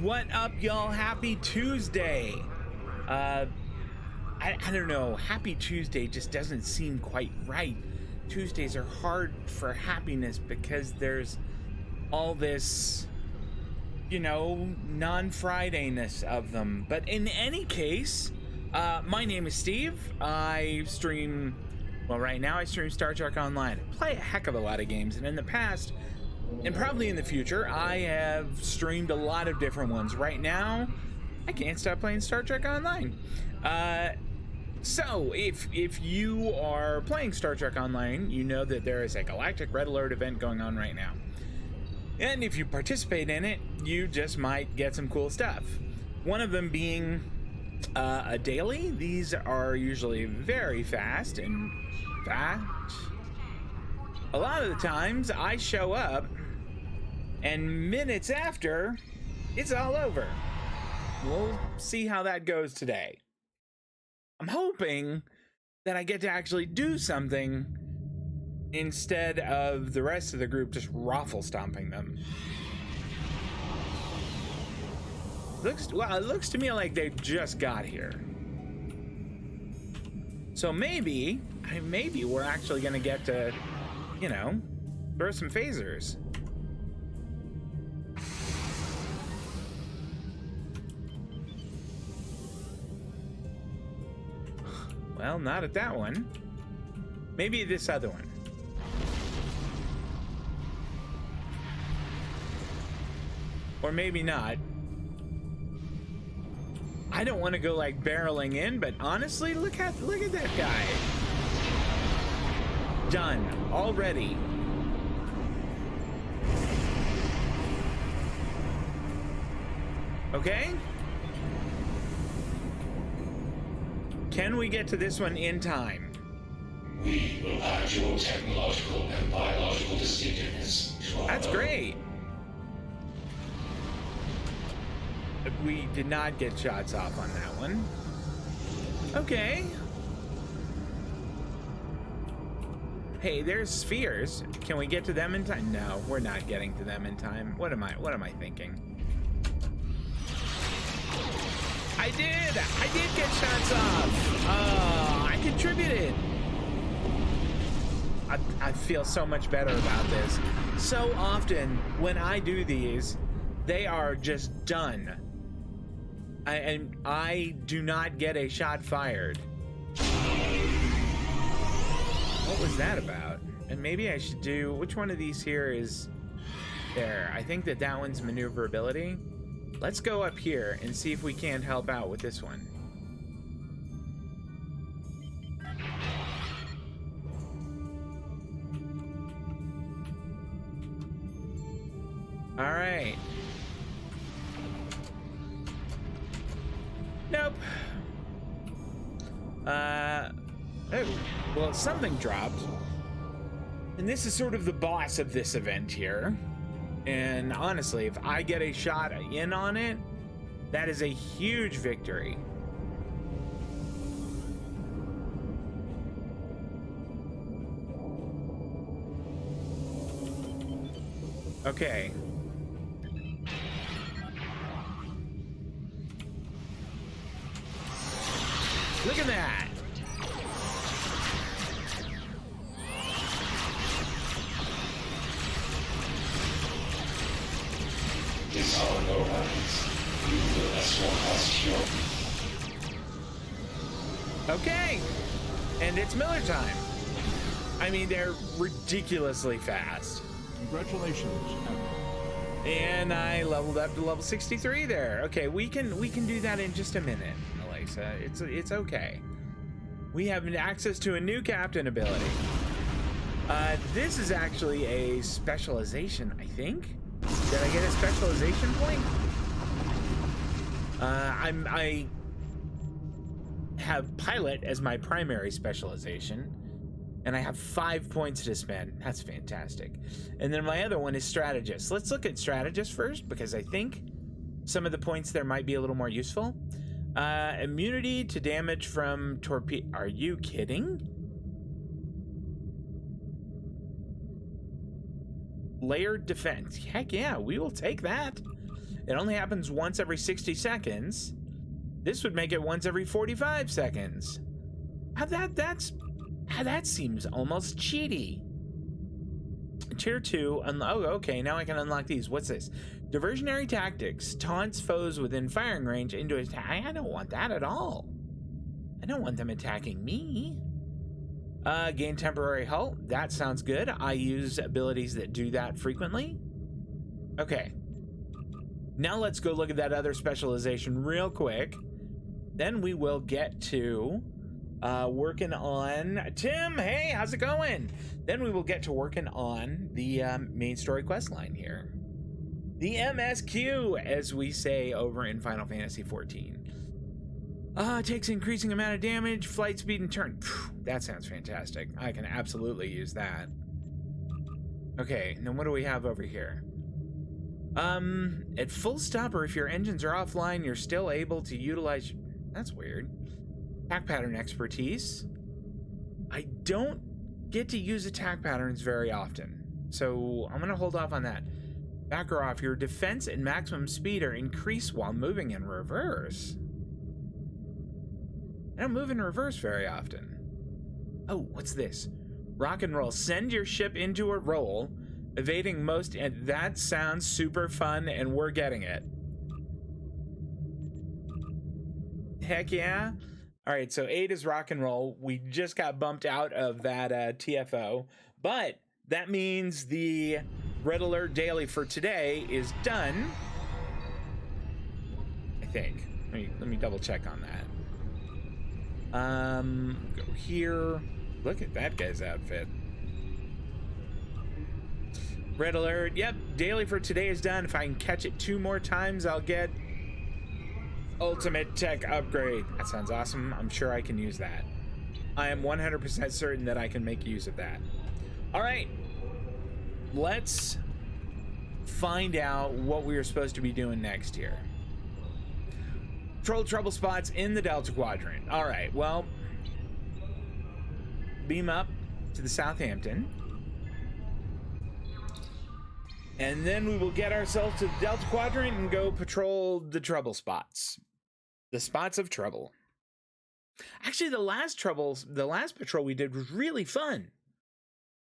What up, y'all? Happy Tuesday. I don't know. Happy Tuesday just doesn't seem quite right. Tuesdays are hard for happiness because there's all this, non-Fridayness of them. But in any case, my name is Steve. I stream, well, right now I stream Star Trek Online. I play a heck of a lot of games, and in the past, and probably in the future, I have streamed a lot of different ones. Right now, I can't stop playing Star Trek Online. So, if you are playing Star Trek Online, you know that there is a Galactic Red Alert event going on right now. And if you participate in it, you just might get some cool stuff. One of them being a daily. These are usually very fast. In fact, a lot of the times I show up and minutes after, it's all over. We'll see how that goes today. I'm hoping that I get to actually do something instead of the rest of the group just raffle stomping them. It looks to me like they just got here. So maybe we're actually gonna get to, throw some phasers. Well, not at that one. Maybe this other one. Or maybe not. I don't want to go like barreling in, but honestly, look at that guy. Done already. Okay. Can we get to this one in time? We will add your technological and biological distinctiveness to our That's great. We did not get shots off on that one. Okay. Hey, there's spheres. Can we get to them in time? No, we're not getting to them in time. What am I thinking? I did get shots off. I contributed. I feel so much better about this. So often when I do these, they are just done. And I do not get a shot fired. What was that about? And maybe I should do, which one of these here is there? I think that one's maneuverability. Let's go up here and see if we can't help out with this one. All right. Nope. Oh, well, something dropped. And this is sort of the boss of this event here. And honestly, if I get a shot in on it, that is a huge victory. Okay. Look at that. Disarm your weapons. You will escort us here. Okay. And it's Miller time. I mean, they're ridiculously fast. Congratulations, Admiral. And I leveled up to level 63 there. Okay, we can do that in just a minute, Alexa. It's okay. We have access to a new captain ability. This is actually a specialization, I think. Did I get a specialization point? I have pilot as my primary specialization, and I have 5 points to spend. That's fantastic. And then my other one is strategist. Let's look at strategist first, because I think some of the points there might be a little more useful. Immunity to damage from torpedo. Are you kidding? Layered defense. Heck yeah, we will take that. It only happens once every 60 seconds. This would make it once every 45 seconds. That seems almost cheaty. Tier 2, oh, okay, now I can unlock these. What's this? Diversionary tactics. Taunts foes within firing range into attack. I don't want that at all. I don't want them attacking me. Gain temporary halt. That sounds good. I use abilities that do that frequently. Okay. Now let's go look at that other specialization real quick. Then we will get to working on Tim. Hey, how's it going? Then we will get to working on the main story quest line here. The MSQ, as we say over in Final Fantasy XIV. Takes increasing amount of damage, flight speed, and turn. That sounds fantastic. I can absolutely use that. Okay, then what do we have over here? At full stop or if your engines are offline, you're still able to utilize... That's weird. Attack pattern expertise. I don't get to use attack patterns very often, so I'm gonna hold off on that. Back or off. Your defense and maximum speed are increased while moving in reverse. I don't move in reverse very often. Oh, what's this? Rock and roll. Send your ship into a roll, evading most, and that sounds super fun, and we're getting it. Heck yeah. All right, so 8 is rock and roll. We just got bumped out of that TFO, but that means the Red Alert Daily for today is done. I think. Let me double check on that. Go here. Look at that guy's outfit. Red Alert. Yep, daily for today is done. If I can catch it 2 more times, I'll get ultimate tech upgrade. That sounds awesome. I'm sure I can use that. I am 100% certain that I can make use of that. All right, let's find out what we are supposed to be doing next here. Patrol trouble spots in the Delta Quadrant. All right, well, beam up to the Southampton. And then we will get ourselves to the Delta Quadrant and go patrol the trouble spots. The spots of trouble. Actually, the last patrol we did was really fun.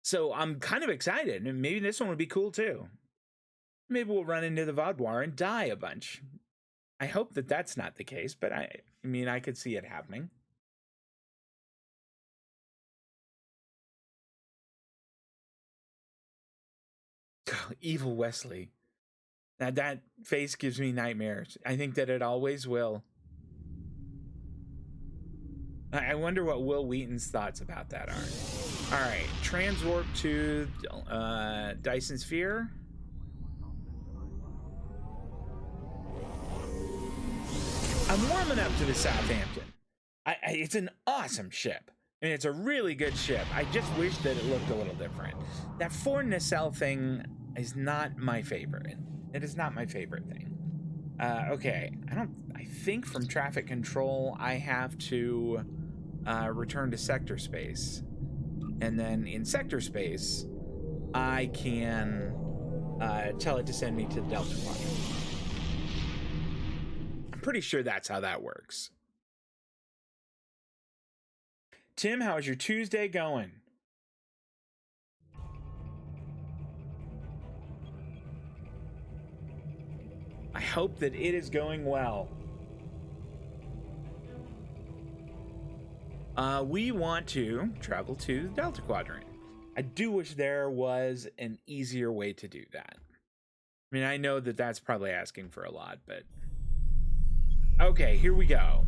So I'm kind of excited. And maybe this one would be cool too. Maybe we'll run into the Vaudoir and die a bunch. I hope that that's not the case, but I mean, I could see it happening. Evil Wesley. Now that face gives me nightmares. I think that it always will. I wonder what Will Wheaton's thoughts about that are. All right, transwarp to Dyson Sphere. I'm warming up to the Southampton. It's an awesome ship. I mean, it's a really good ship. I just wish that it looked a little different. That 4 nacelle thing is not my favorite. It is not my favorite thing. Okay, I think from traffic control, I have to return to sector space. And then in sector space, I can tell it to send me to the Delta Quadrant. I'm pretty sure that's how that works. Tim, how is your Tuesday going? I hope that it is going well. We want to travel to the Delta Quadrant. I do wish there was an easier way to do that. I mean, I know that that's probably asking for a lot, but... Okay, here we go.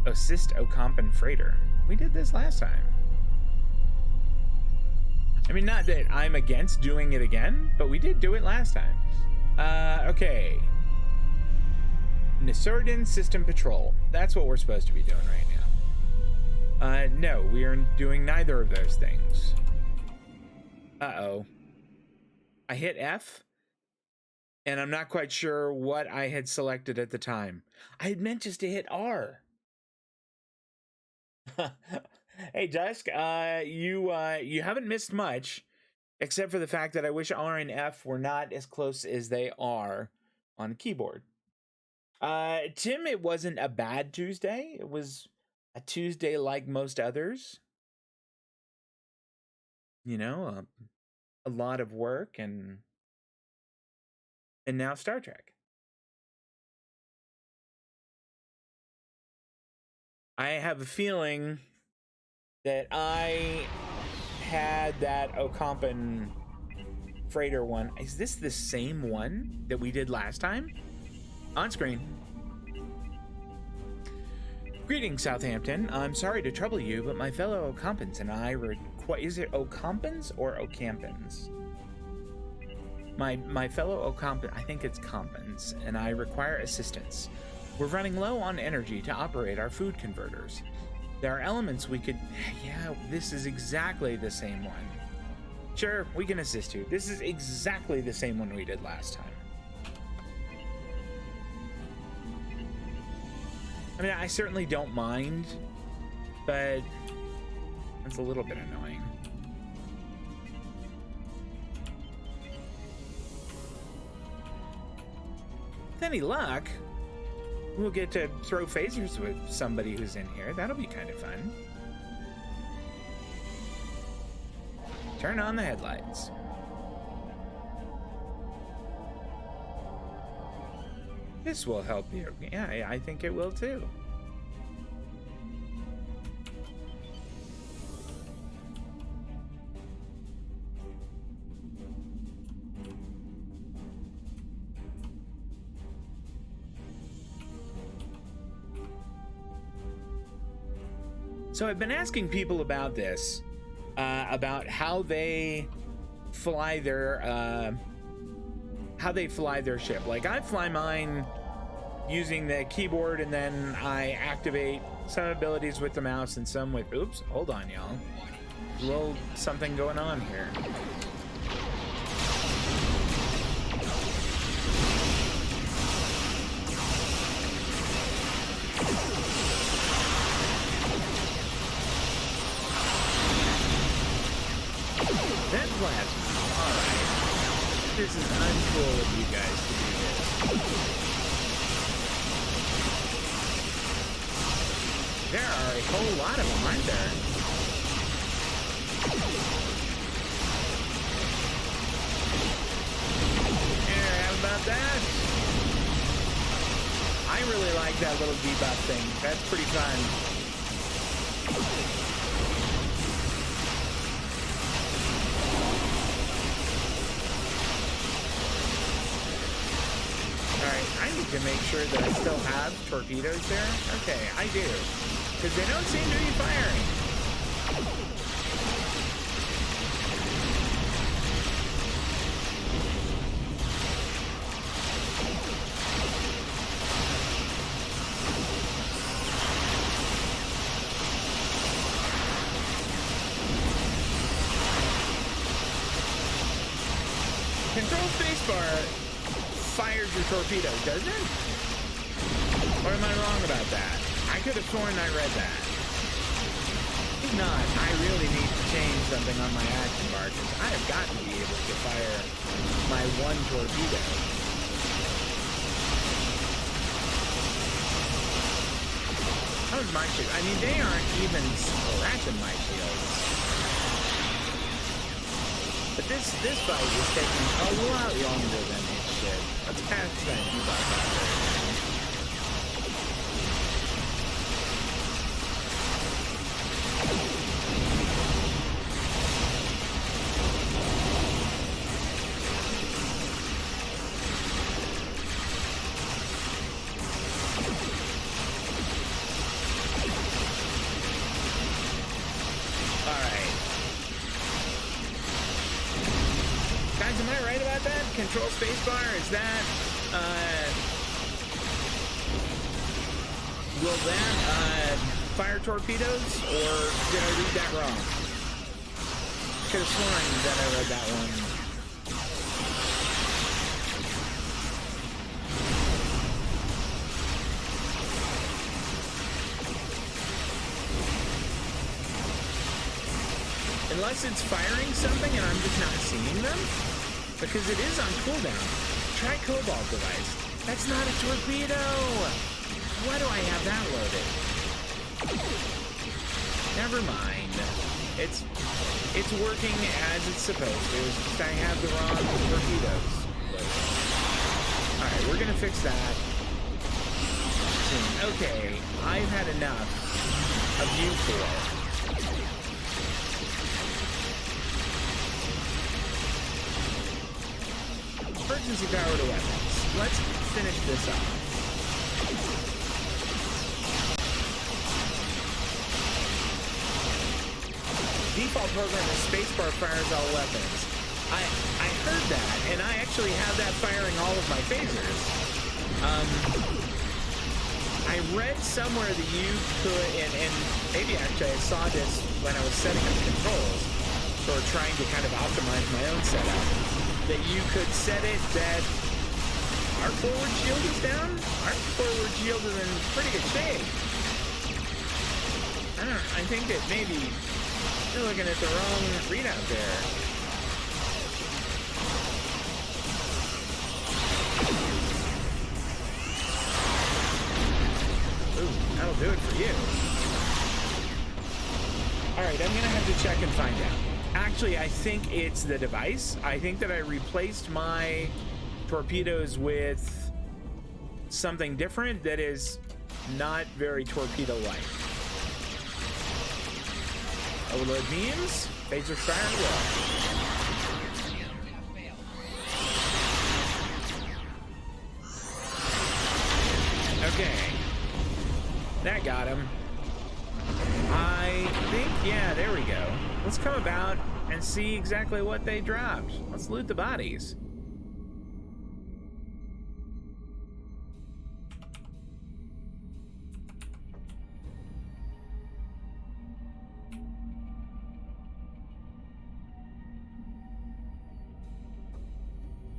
Assist Ocampan Freighter. We did this last time. I mean, not that I'm against doing it again, but we did do it last time. Okay. Nisurdin System Patrol. That's what we're supposed to be doing right now. No, we are doing neither of those things. Uh-oh. I hit F, and I'm not quite sure what I had selected at the time. I had meant just to hit R. Hey, Dusk, you haven't missed much. Except for the fact that I wish R and F were not as close as they are on a keyboard. Tim, it wasn't a bad Tuesday. It was a Tuesday like most others. You know, a lot of work and now Star Trek. I have a feeling that I had that Ocampan freighter one. Is this the same one that we did last time? On screen. Greetings, Southampton. I'm sorry to trouble you, but my fellow Ocampans and I is it Ocampans or Ocampans? My fellow Ocampan, I think it's Campans, and I require assistance. We're running low on energy to operate our food converters. There are elements we could... Yeah, this is exactly the same one. Sure, we can assist you. This is exactly the same one we did last time. I mean, I certainly don't mind, but it's a little bit annoying. With any luck, we'll get to throw phasers with somebody who's in here. That'll be kind of fun. Turn on the headlights. This will help you. Yeah, I think it will too. So I've been asking people about this, about how they fly their ship. Like, I fly mine using the keyboard, and then I activate some abilities with the mouse and some with... Oops, hold on, y'all. A little something going on here. Vent plasma. Alright. This is uncool of you guys to do this. There are a whole lot of them, aren't there? Here, how about that? I really like that little debuff thing. That's pretty fun. Alright, I need to make sure that I still have torpedoes there. Okay, I do. Because they don't seem to be firing. Control spacebar fires your torpedoes, doesn't it? Or am I wrong about that? I could have sworn I read that. If not, I really need to change something on my action bar, because I have got to be able to fire my one torpedo. How's my shield? I mean, they aren't even scratching my shields. But this fight is taking a lot longer than it should. Let's catch that debuff out there. Control spacebar, is that, will that, fire torpedoes, or did I read that wrong? Could have sworn that I read that one. Unless it's firing something and I'm just not seeing them. Because it is on cooldown. Try Cobalt device. That's not a torpedo. Why do I have that loaded? Never mind. It's working as it's supposed to. It's just I have the wrong torpedoes loaded. Alright, we're gonna fix that soon. Okay, I've had enough of you four. Emergency power to weapons. Let's finish this up. Default program is spacebar fires all weapons. I heard that, and I actually have that firing all of my phasers. I read somewhere that you could, and maybe actually I saw this when I was setting up controls, or trying to kind of optimize my own setup, that you could set it that our forward shield is down. Our forward shield is in pretty good shape. I think that maybe you're looking at the wrong readout there. Ooh, that'll do it for you. Alright, I'm gonna have to check and find out. Actually, I think it's the device. I think that I replaced my torpedoes with something different that is not very torpedo-like. Overload beams, phaser fire well. Okay. That got him. I think, yeah, there we go. Let's come about and see exactly what they dropped. Let's loot the bodies.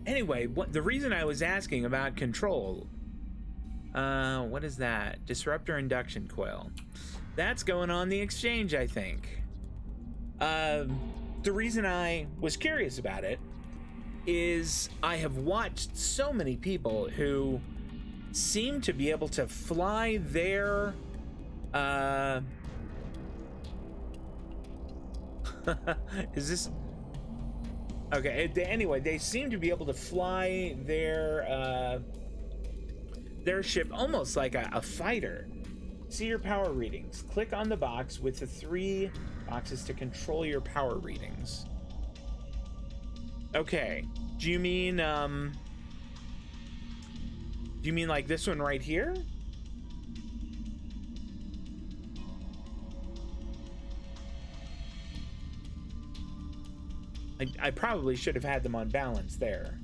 Anyway, the reason I was asking about control, what is that? Disruptor induction coil. That's going on the exchange, I think. The reason I was curious about it is I have watched so many people who seem to be able to fly their is this okay? Anyway, they seem to be able to fly their ship almost like a fighter. See your power readings. Click on the box with the 3 boxes to control your power readings. Okay. Do you mean like this one right here? I probably should have had them on balance there.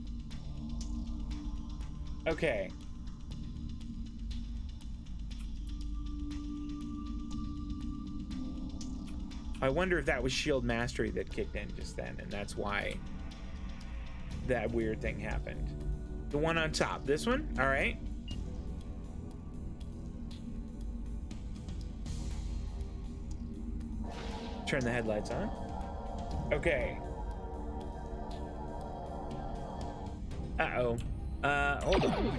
Okay. I wonder if that was shield mastery that kicked in just then, and that's why that weird thing happened. The one on top, this one? All right. Turn the headlights on. Okay. Uh-oh. Hold on.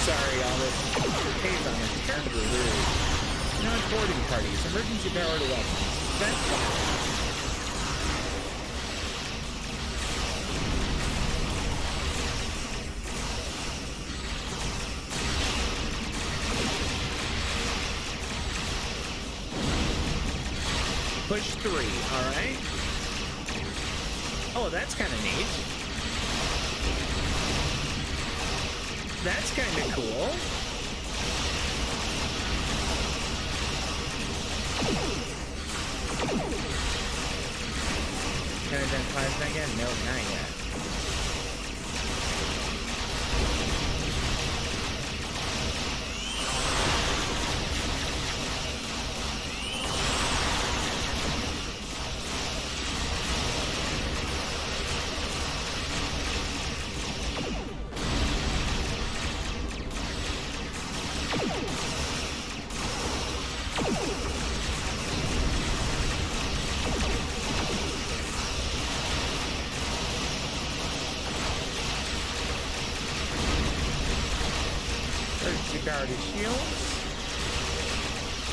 Sorry, all this Kazon is terribly rude. Not boarding parties. Emergency power to weapons. Vent fire. Push 3, alright. Oh, that's kind of neat. That's kind of cool. Can I then plasma again? No, not yet. to shields.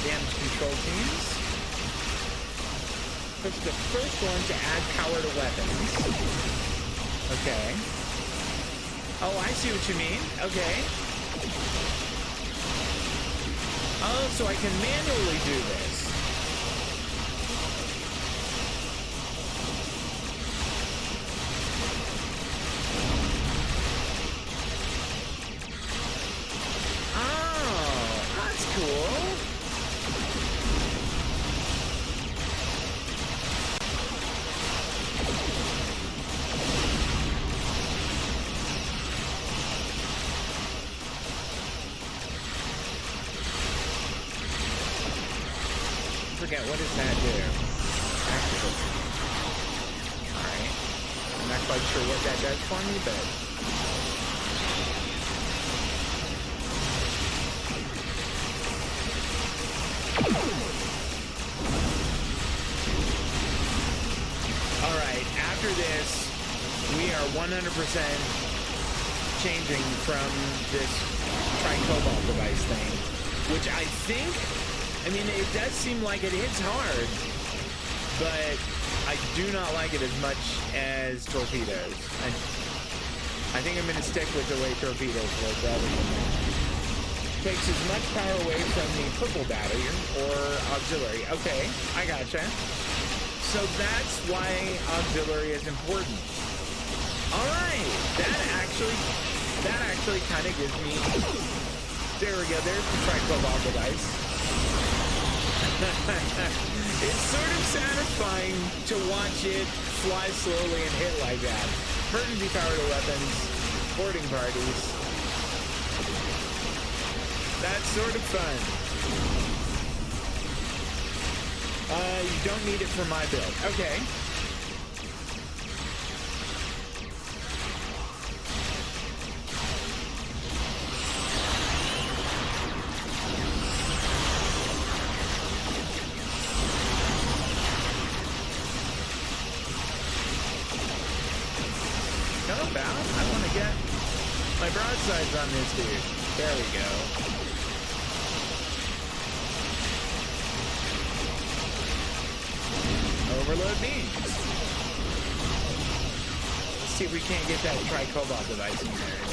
Damage control teams. Push the first one to add power to weapons. Okay. Oh, I see what you mean. Okay. Oh, so I can manually do this. Oh, that's cool. Forget, what does that do? Activate. Alright. I'm not quite sure what that does for me, but... Alright, after this, we are 100% changing from this tri-cobalt device thing, which I think... I mean, it does seem like it hits hard, but I do not like it as much as torpedoes. I think I'm going to stick with the way torpedoes work rather than that. Takes as much power away from the purple battery or auxiliary. Okay, I gotcha. So that's why auxiliary is important. All right, that actually kind of gives me... There we go, there's the tri-cobalt device. It's sort of satisfying to watch it fly slowly and hit like that. Emergency power to weapons, boarding parties. That's sort of fun. You don't need it for my build. Okay. I want to get my broadsides on this dude. There we go. Overload beams. Let's see if we can't get that tri-cobalt device in there.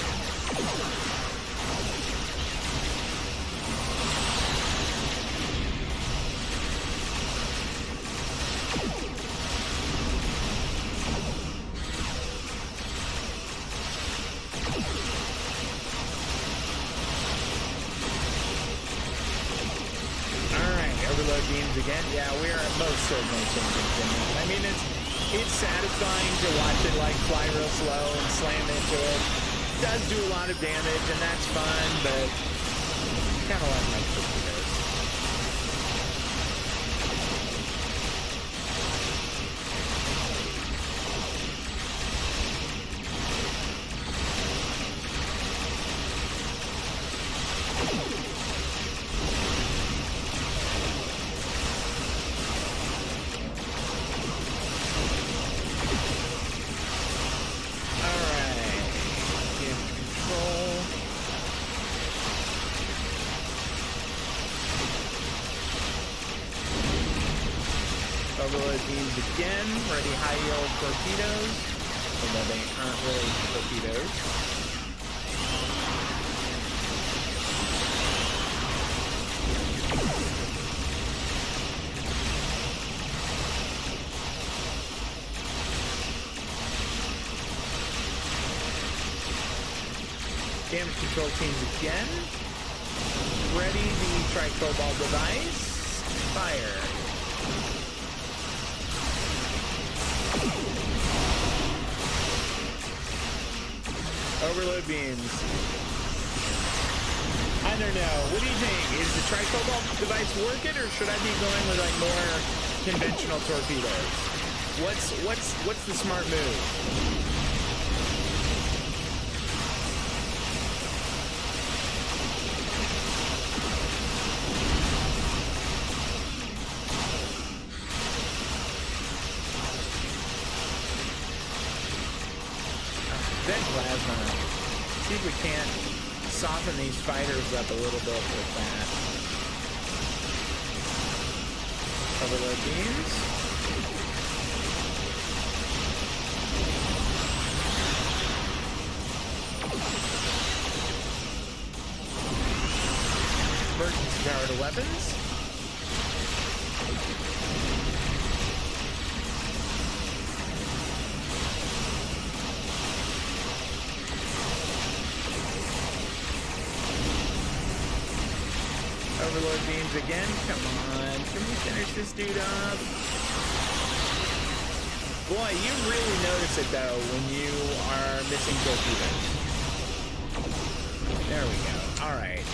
Beams again. Yeah, we are most certainly changing things. I mean, it's satisfying to watch it like fly real slow and slam into it. It does do a lot of damage, and that's fun, but kind of like my torpedoes. Overload beams again, ready high yield torpedoes, although they aren't really torpedoes. Damage control teams again. Ready the tri-cobalt device. Fire. Overload beams. I don't know. What do you think? Is the tri-cobalt device working, or should I be going with like more conventional torpedoes? What's the smart move? Vent plasma. See if we can't soften these fighters up a little bit with that. Overload beams. Emergency power to weapons. Overload beams again. Come on. Can we finish this dude up? Boy, you really notice it though when you are missing torpedoes. There we go. Alright.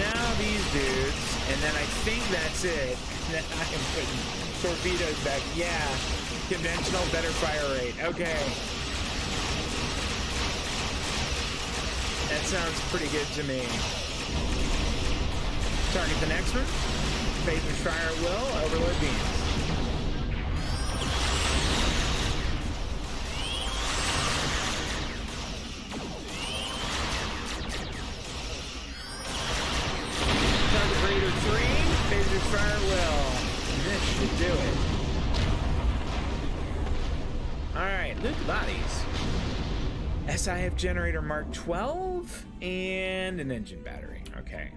Now these dudes, and then I think that's it. Then I am putting torpedoes back. Yeah. Conventional, better fire rate. Okay. That sounds pretty good to me. Target the next one. Phasers fire at will. Overload beams. Target Raider 3. Phasers fire at will. This should do it. Alright, loot the bodies. SIF generator Mark 12 and an engine battery. Okay.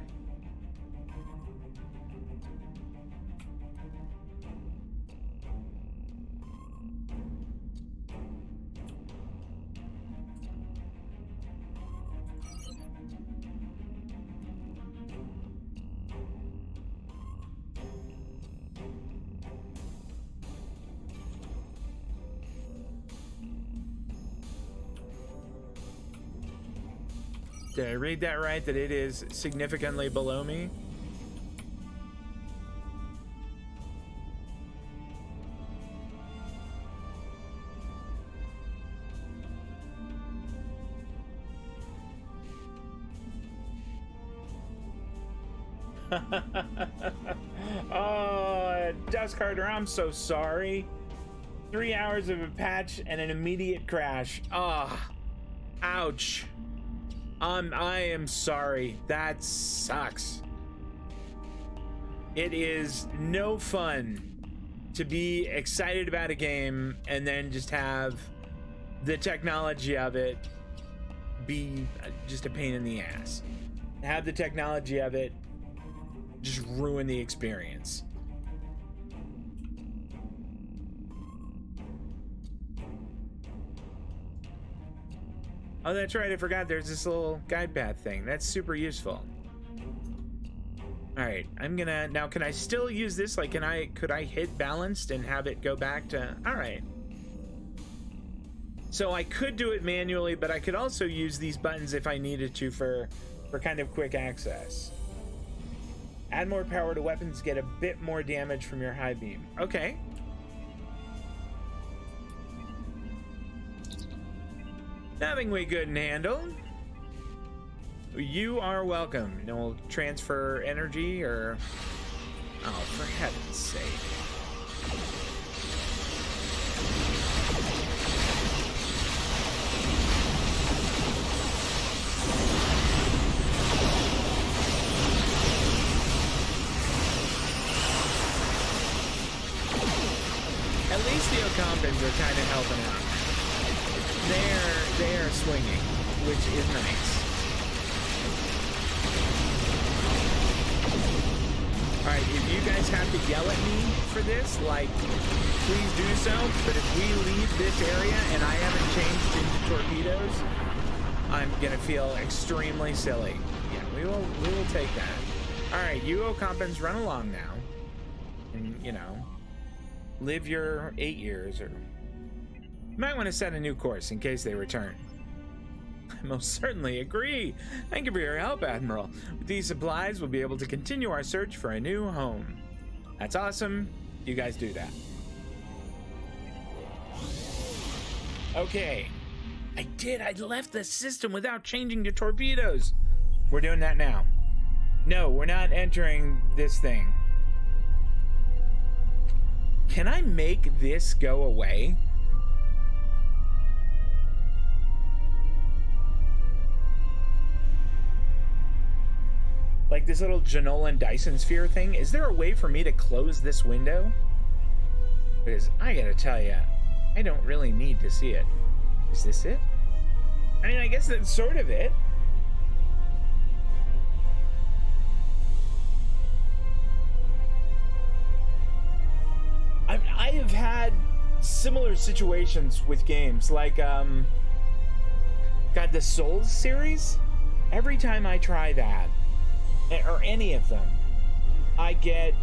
Did I read that right? That it is significantly below me? Oh, Dust Carter, I'm so sorry. 3 hours of a patch and an immediate crash. Ah, ouch. I am sorry. That sucks. It is no fun to be excited about a game and then just have the technology of it be just a pain in the ass. Have the technology of it just ruin the experience. Oh, that's right. I forgot there's this little guide path thing. That's super useful. All right, I'm gonna now. Can I still use this? Like, could I hit balanced and have it go back to? All right. So I could do it manually, but I could also use these buttons if I needed to for kind of quick access. Add more power to weapons. Get a bit more damage from your high beam. Okay. Nothing we couldn't handle. You are welcome. And we'll transfer energy or... Oh, for heaven's sake. At least the Ocampans are kind of helping out. They are swinging, which is nice. All right, if you guys have to yell at me for this, like, please do so. But if we leave this area and I haven't changed into torpedoes, I'm gonna feel extremely silly. Yeah, we will take that. All right, you Ocampans, run along now, and you know, live your 8 years or. You might want to set a new course in case they return. I most certainly agree. Thank you for your help, Admiral. With these supplies, we'll be able to continue our search for a new home. That's awesome. You guys do that. Okay. I left the system without changing to torpedoes. We're doing that now. No, we're not entering this thing. Can I make this go away? like this little Janolan Dyson sphere thing. Is there a way for me to close this window? Because I gotta tell you, I don't really need to see it. Is this it? I mean, I guess that's sort of it. I have had similar situations with games, like, God, the Souls series. Every time I try that, or any of them, I get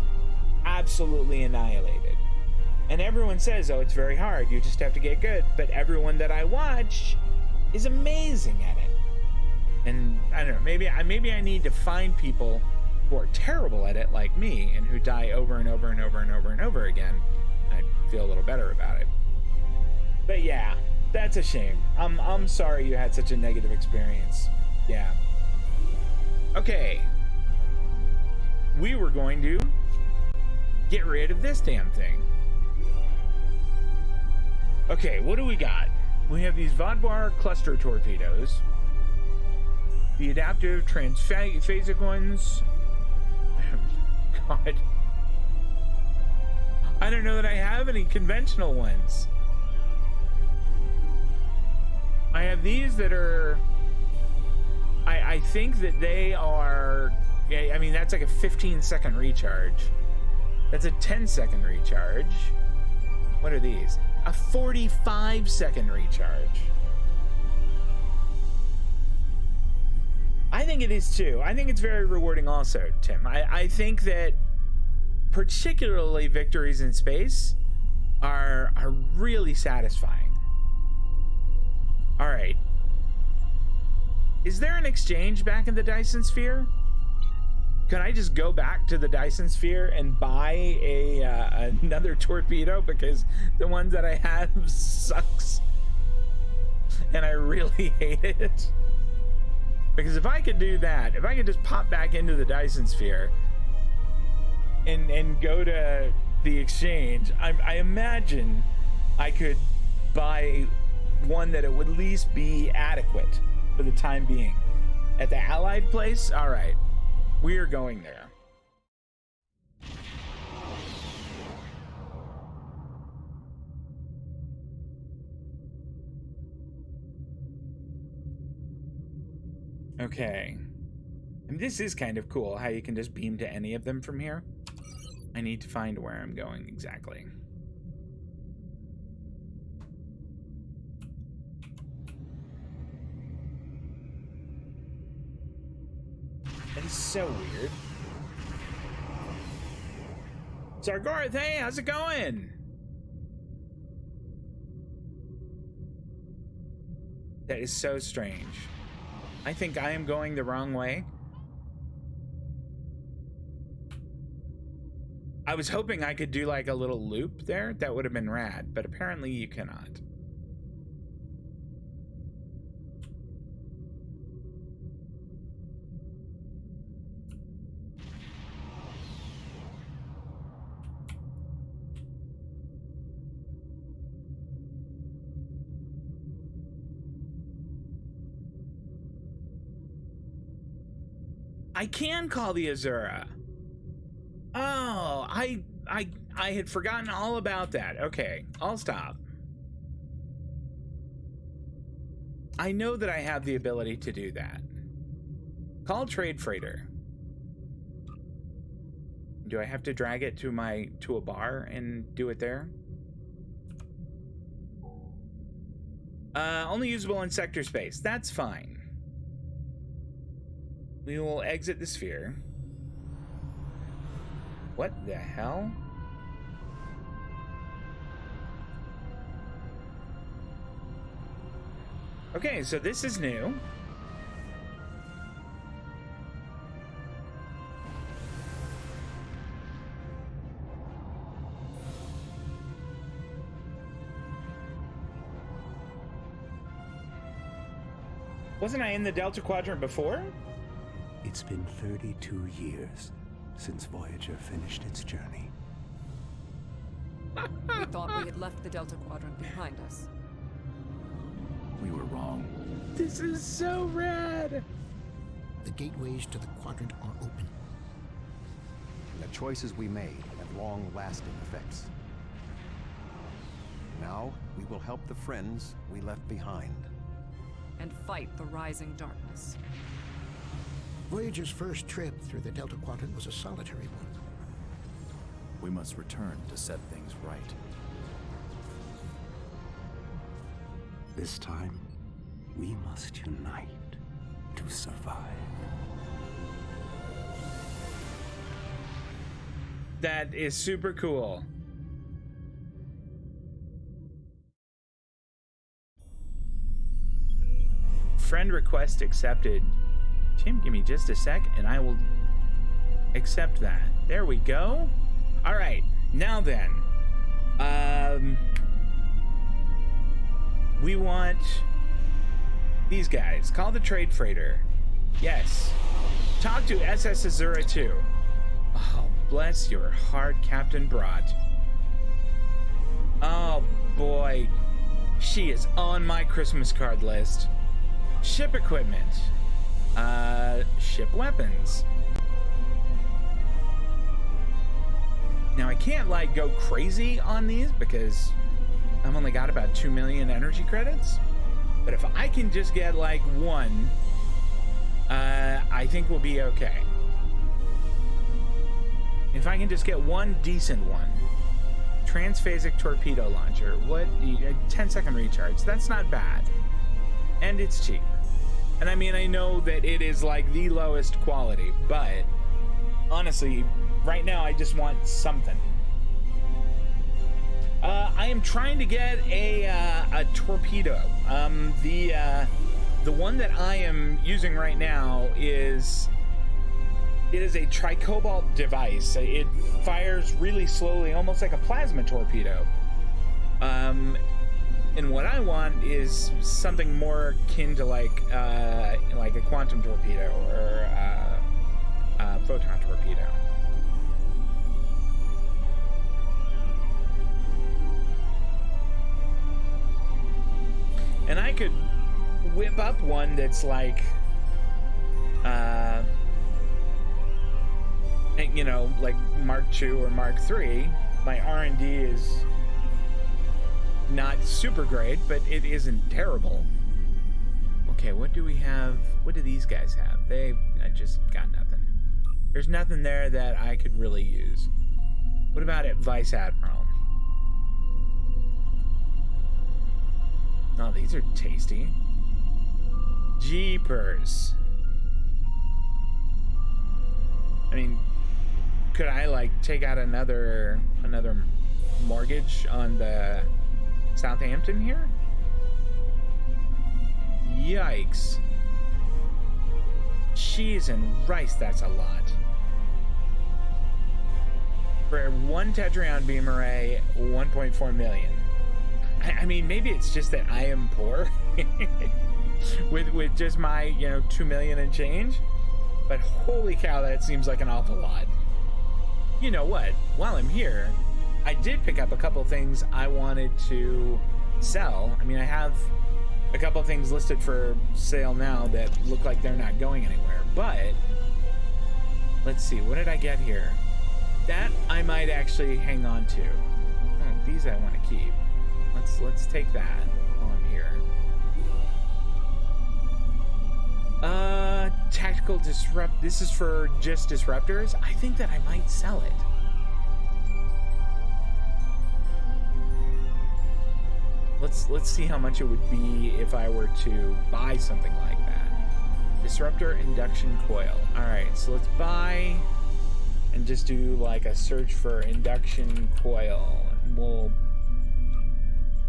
absolutely annihilated. And everyone says, oh, it's very hard, you just have to get good. But everyone that I watch is amazing at it. And I don't know, maybe I need to find people who are terrible at it like me and who die over and over and over and over and over again. I feel a little better about it. But yeah, that's a shame. I'm sorry you had such a negative experience. Yeah. Okay. We were going to get rid of this damn thing. Okay, what do we got? We have these Vodbar cluster torpedoes. The adaptive transphasic ones. God. I don't know that I have any conventional ones. I have these that are... I think that they are... I mean, that's like a 15-second recharge. That's a 10-second recharge. What are these? A 45-second recharge. I think it is too. I think it's very rewarding also, Tim. I think that particularly victories in space are really satisfying. All right. Is there an exchange back in the Dyson Sphere? Can I just go back to the Dyson Sphere and buy another torpedo, because the ones that I have sucks and I really hate it? Because if I could do that, if I could just pop back into the Dyson Sphere and go to the exchange, I imagine I could buy one that it would at least be adequate for the time being. At the Allied place, all right. We are going there. Okay. And this is kind of cool, how you can just beam to any of them from here. I need to find where I'm going exactly. That is so weird. Sargorath, hey, how's it going? That is so strange. I think I am going the wrong way. I was hoping I could do like a little loop there. That would have been rad, but apparently you cannot. I can call the Azura. Oh, I had forgotten all about that. Okay, I'll stop. I know that I have the ability to do that. Call trade freighter. Do I have to drag it to a bar and do it there? Only usable in sector space. That's fine. We will exit the sphere. What the hell? Okay, so this is new. Wasn't I in the Delta Quadrant before? It's been 32 years since Voyager finished its journey. We thought we had left the Delta Quadrant behind us. We were wrong. This is so rad. The gateways to the quadrant are open. And the choices we made have long-lasting effects. Now, we will help the friends we left behind. And fight the rising darkness. Voyager's first trip through the Delta Quadrant was a solitary one. We must return to set things right. This time, we must unite to survive. That is super cool. Friend request accepted. Tim, give me just a sec and I will accept that. There we go. All right, now then. We want these guys. Call the trade freighter. Yes. Talk to SS Azura 2. Oh, bless your heart, Captain Brott. Oh boy. She is on my Christmas card list. Ship equipment. Ship weapons. Now I can't like go crazy on these because I've only got about 2 million energy credits. But if I can just get like one, I think we'll be okay. If I can just get one decent one. Transphasic torpedo launcher. What? 10-second recharge. That's not bad. And it's cheap. And I mean, I know that it is like the lowest quality, but honestly, right now I just want something. I am trying to get a torpedo. The one that I am using right now is a tricobalt device. It fires really slowly, almost like a plasma torpedo. And what I want is something more akin to like a quantum torpedo or a photon torpedo. And I could whip up one that's like, you know, like Mark II or Mark III. My R&D is not super great, but it isn't terrible. Okay, what do we have? What do these guys have? I just got nothing. There's nothing there that I could really use. What about it, Vice Admiral? Oh, these are tasty. Jeepers. I mean, could I like take out another mortgage on the Southampton here? Yikes. Cheese and rice, that's a lot. For one Tetryon beam array, 1.4 million. I mean, maybe it's just that I am poor with just my, you know, 2 million and change. But holy cow, that seems like an awful lot. You know what? While I'm here, I did pick up a couple things I wanted to sell. I mean, I have a couple things listed for sale now that look like they're not going anywhere. But let's see, what did I get here? That I might actually hang on to. Oh, these I want to keep. Let's take that while I'm here. Tactical disrupt. This is for just disruptors. I think that I might sell it. Let's see how much it would be if I were to buy something like that. Disruptor induction coil. All right, so let's buy and just do like a search for induction coil, and we'll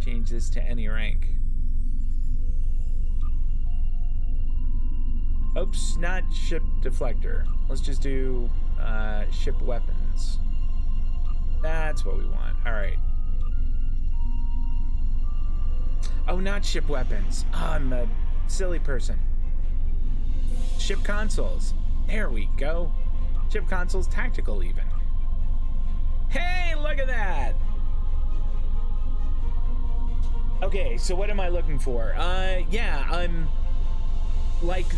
change this to any rank. Oops, not ship deflector. Let's just do ship weapons. That's what we want. All right. Oh, not ship weapons. Oh, I'm a silly person. Ship consoles. There we go. Ship consoles tactical even. Hey, look at that. Okay, so what am I looking for? Yeah, like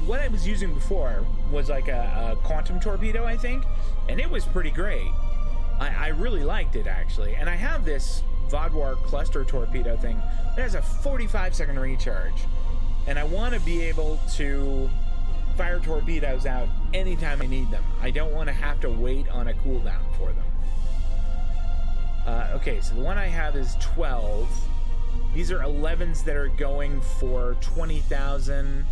what I was using before was like a quantum torpedo, I think, and it was pretty great. I really liked it, actually. And I have this Voth cluster torpedo thing that has a 45-second recharge, and I want to be able to fire torpedoes out anytime I need them. I don't want to have to wait on a cooldown for them. Okay, so the one I have is 12. These are 11s that are going for 20,000.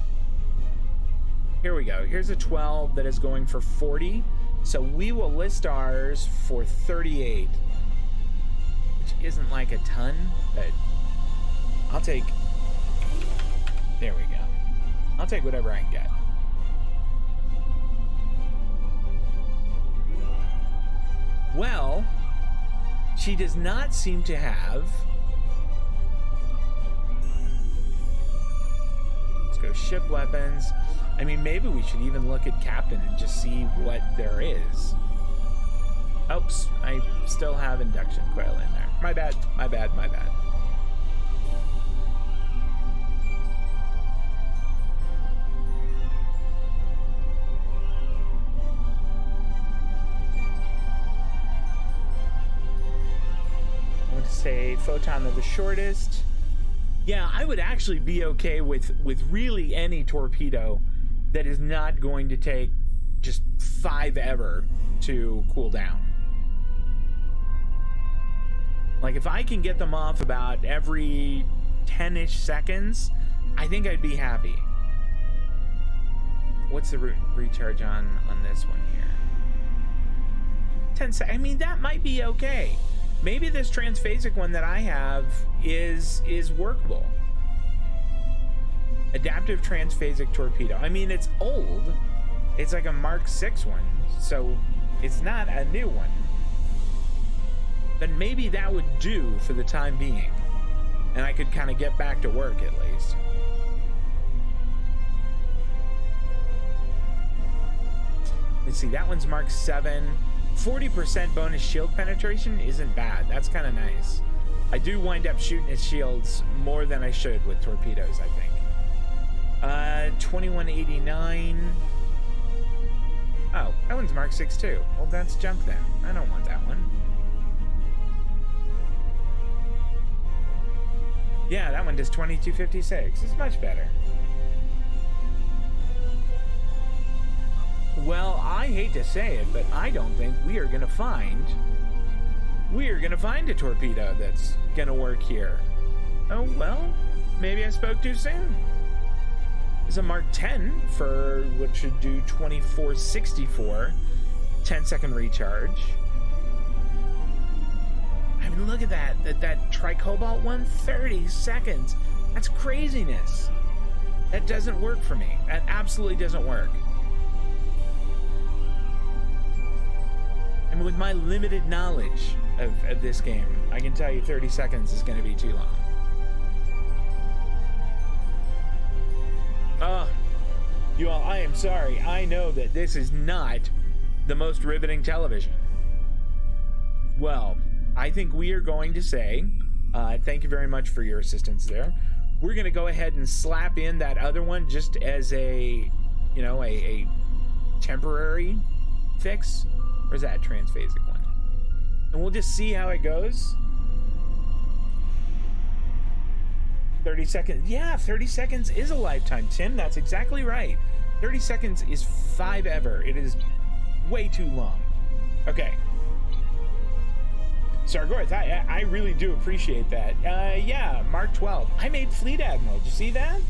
Here we go. Here's a 12 that is going for 40. So we will list ours for 38, which isn't like a ton, but I'll take... There we go. I'll take whatever I can get. Well, she does not seem to have... Let's go ship weapons. I mean, maybe we should even look at Captain and just see what there is. Oops, I still have induction coil in there. My bad, my bad, my bad. I want to say photon are the shortest. Yeah, I would actually be okay with really any torpedo that is not going to take just 5 ever to cool down. Like, if I can get them off about every 10-ish seconds, I think I'd be happy. What's the recharge on this one here? 10 seconds. I mean, that might be okay. Maybe this transphasic one that I have is workable. Adaptive transphasic torpedo. I mean, it's old. It's like a Mark 6 one, so it's not a new one. But maybe that would do for the time being, and I could kind of get back to work at least. Let's see, that one's Mark 7. 40% bonus shield penetration isn't bad. That's kind of nice. I do wind up shooting at shields more than I should with torpedoes, I think. 2189. Oh, that one's Mark 6 too. Well, that's junk then. I don't want that one. Yeah, that one does 2256. It's much better. Well, I hate to say it, but I don't think we are gonna find a torpedo that's gonna work here. Oh, well, maybe I spoke too soon. It's a Mark 10 for what should do 2464, 10-second recharge. I mean, look at that tricobalt one, 30 seconds. That's craziness. That doesn't work for me. That absolutely doesn't work. I mean, with my limited knowledge of this game, I can tell you 30 seconds is going to be too long. You all, I am sorry. I know that this is not the most riveting television. Well, I think we are going to say, thank you very much for your assistance there. We're going to go ahead and slap in that other one just as a, you know, a temporary fix. Or is that a transphasic one? And we'll just see how it goes. 30 seconds. Yeah, 30 seconds is a lifetime, Tim. That's exactly right. 30 seconds is 5 ever. It is way too long. Okay. Sargorth, I really do appreciate that. Yeah, Mark 12. I made Fleet Admiral. Did you see that?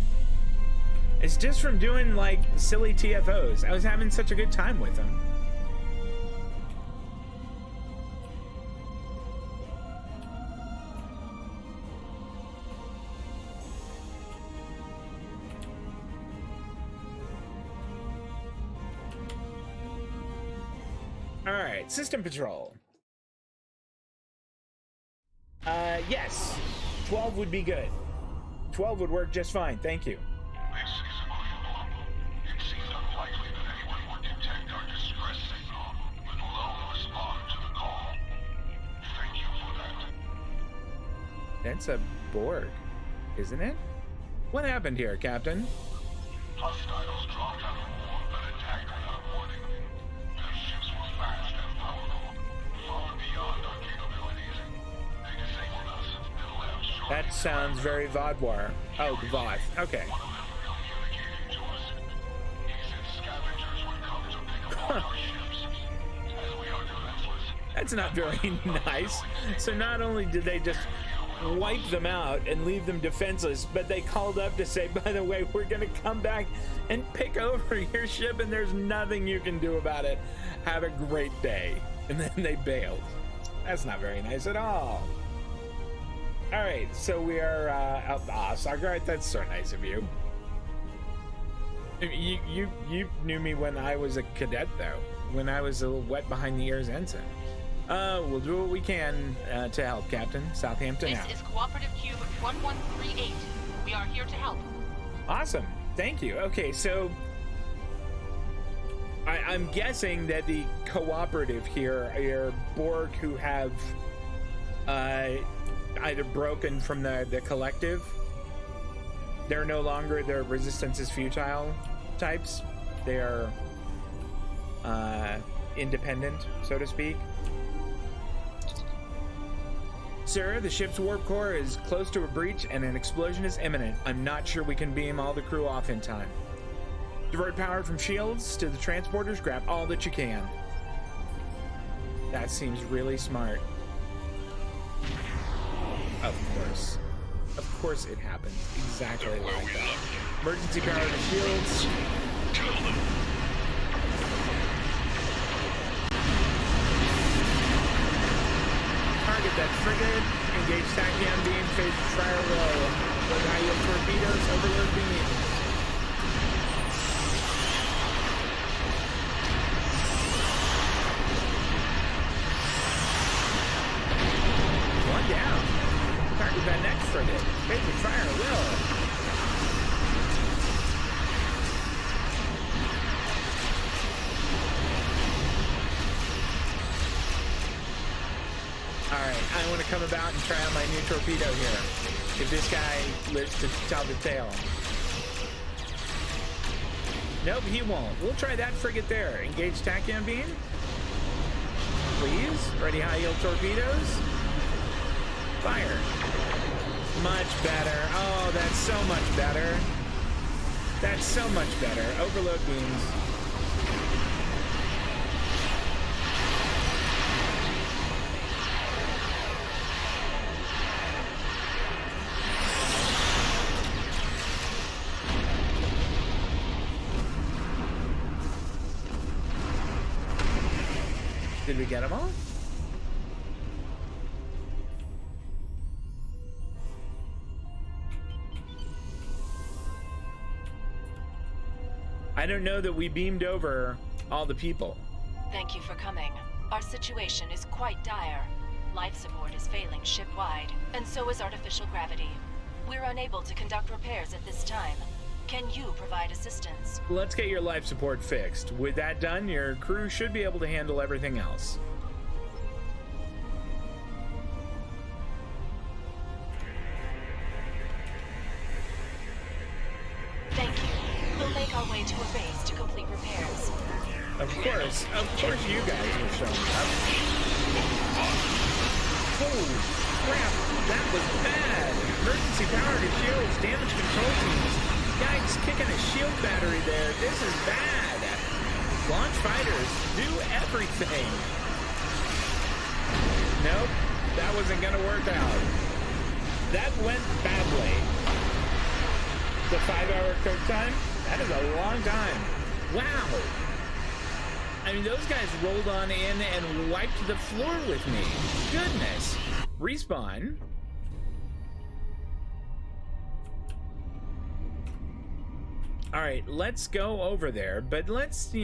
It's just from doing, like, silly TFOs. I was having such a good time with them. Alright, System Patrol. Yes. 12 would be good. 12 would work just fine, thank you. This is a critical. It seems unlikely that anyone would detect our distress signal, let alone respond to the call. Thank you for that. That's a Borg, isn't it? What happened here, Captain? Hostiles dropped out of war and attacked without warning. Their ships were fast and powerful, far beyond our capabilities. They disabled us and left shortly. That sounds very Voth War. Oh, the Voth. Okay. One of them communicating to us. He said scavengers would come to pick apart our ships. As we are defenseless, That's not very nice. So not only did they just wipe them out and leave them defenseless, but they called up to say, by the way, we're gonna come back and pick over your ship and there's nothing you can do about it. Have a great day. And then they bailed. That's not very nice at all. All right, so we are out. Sargeras, that's so nice of you. You knew me when I was a cadet, though. When I was a little wet behind the ears ensign. We'll do what we can to help, Captain. Southampton out. This is Cooperative Cube 1138. We are here to help. Awesome. Thank you. Okay, so I'm guessing that the cooperative here are Borg who have either broken from the collective. They're no longer the resistance is futile types. They are independent, so to speak. Sir, the ship's warp core is close to a breach and an explosion is imminent. I'm not sure we can beam all the crew off in time. Divert power from shields to the transporters. Grab all that you can. That seems really smart. Of course. Of course it happens. Exactly like that. Emergency power to shields. Target that frigate. Engage tachyon beam. Phase fire low. Load high yield torpedoes. Overload beams. One down. Target that next frigate. Phase fire low. Alright, I want to come about and try out my new torpedo here. If this guy lives to tell the tale. Nope, he won't. We'll try that frigate there. Engage tachyon beam. Please. Ready high yield torpedoes. Fire. Much better. Oh, that's so much better. That's so much better. Overload beams. Did we get them all? I don't know that we beamed over all the people. Thank you for coming. Our situation is quite dire. Life support is failing ship-wide, and so is artificial gravity. We're unable to conduct repairs at this time. Can you provide assistance? Let's get your life support fixed. With that done, your crew should be able to handle everything else. Thank you. We'll make our way to a base to complete repairs. Of course you guys were showing up. Holy crap, that was bad. Emergency power to shields, damage control teams. Yikes, kicking a shield battery there. This is bad. Launch fighters, do everything. Nope, that wasn't gonna work out. That went badly. The 5-hour cook time? That is a long time. Wow. I mean, those guys rolled on in and wiped the floor with me. Goodness. Respawn. All right, let's go over there, but let's,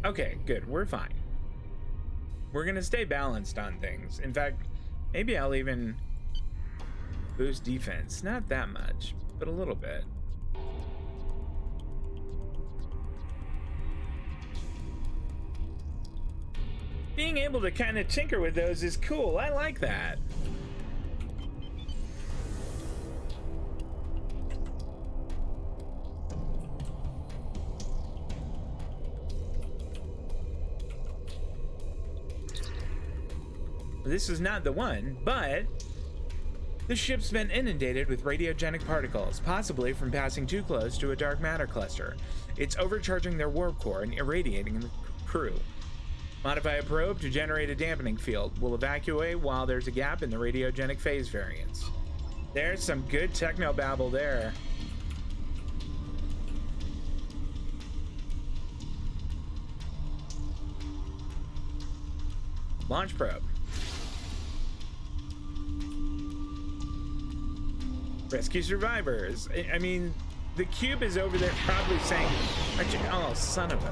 okay, good, we're fine. We're gonna stay balanced on things. In fact, maybe I'll even boost defense. Not that much, but a little bit. Being able to kind of tinker with those is cool. I like that. This is not the one, but the ship's been inundated with radiogenic particles, possibly from passing too close to a dark matter cluster. It's overcharging their warp core and irradiating the crew. Modify a probe to generate a dampening field. We'll evacuate while there's a gap in the radiogenic phase variance. There's some good technobabble there. Launch probe. Rescue survivors. I mean, the cube is over there probably saying, oh, son of a...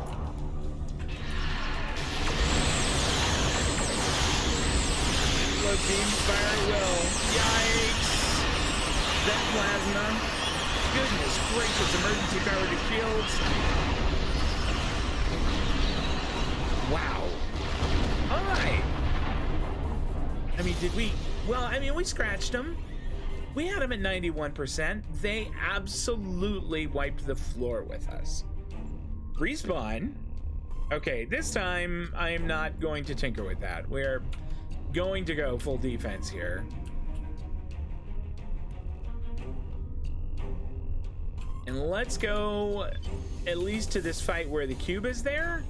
Load beam, fire at will. Yikes. Vent plasma. Goodness gracious, emergency power to shields. Wow. All right. I mean, did we... Well, I mean, we scratched them. We had them at 91%. They absolutely wiped the floor with us. Respawn. Okay, this time I am not going to tinker with that. We're going to go full defense here. And let's go at least to this fight where the cube is there.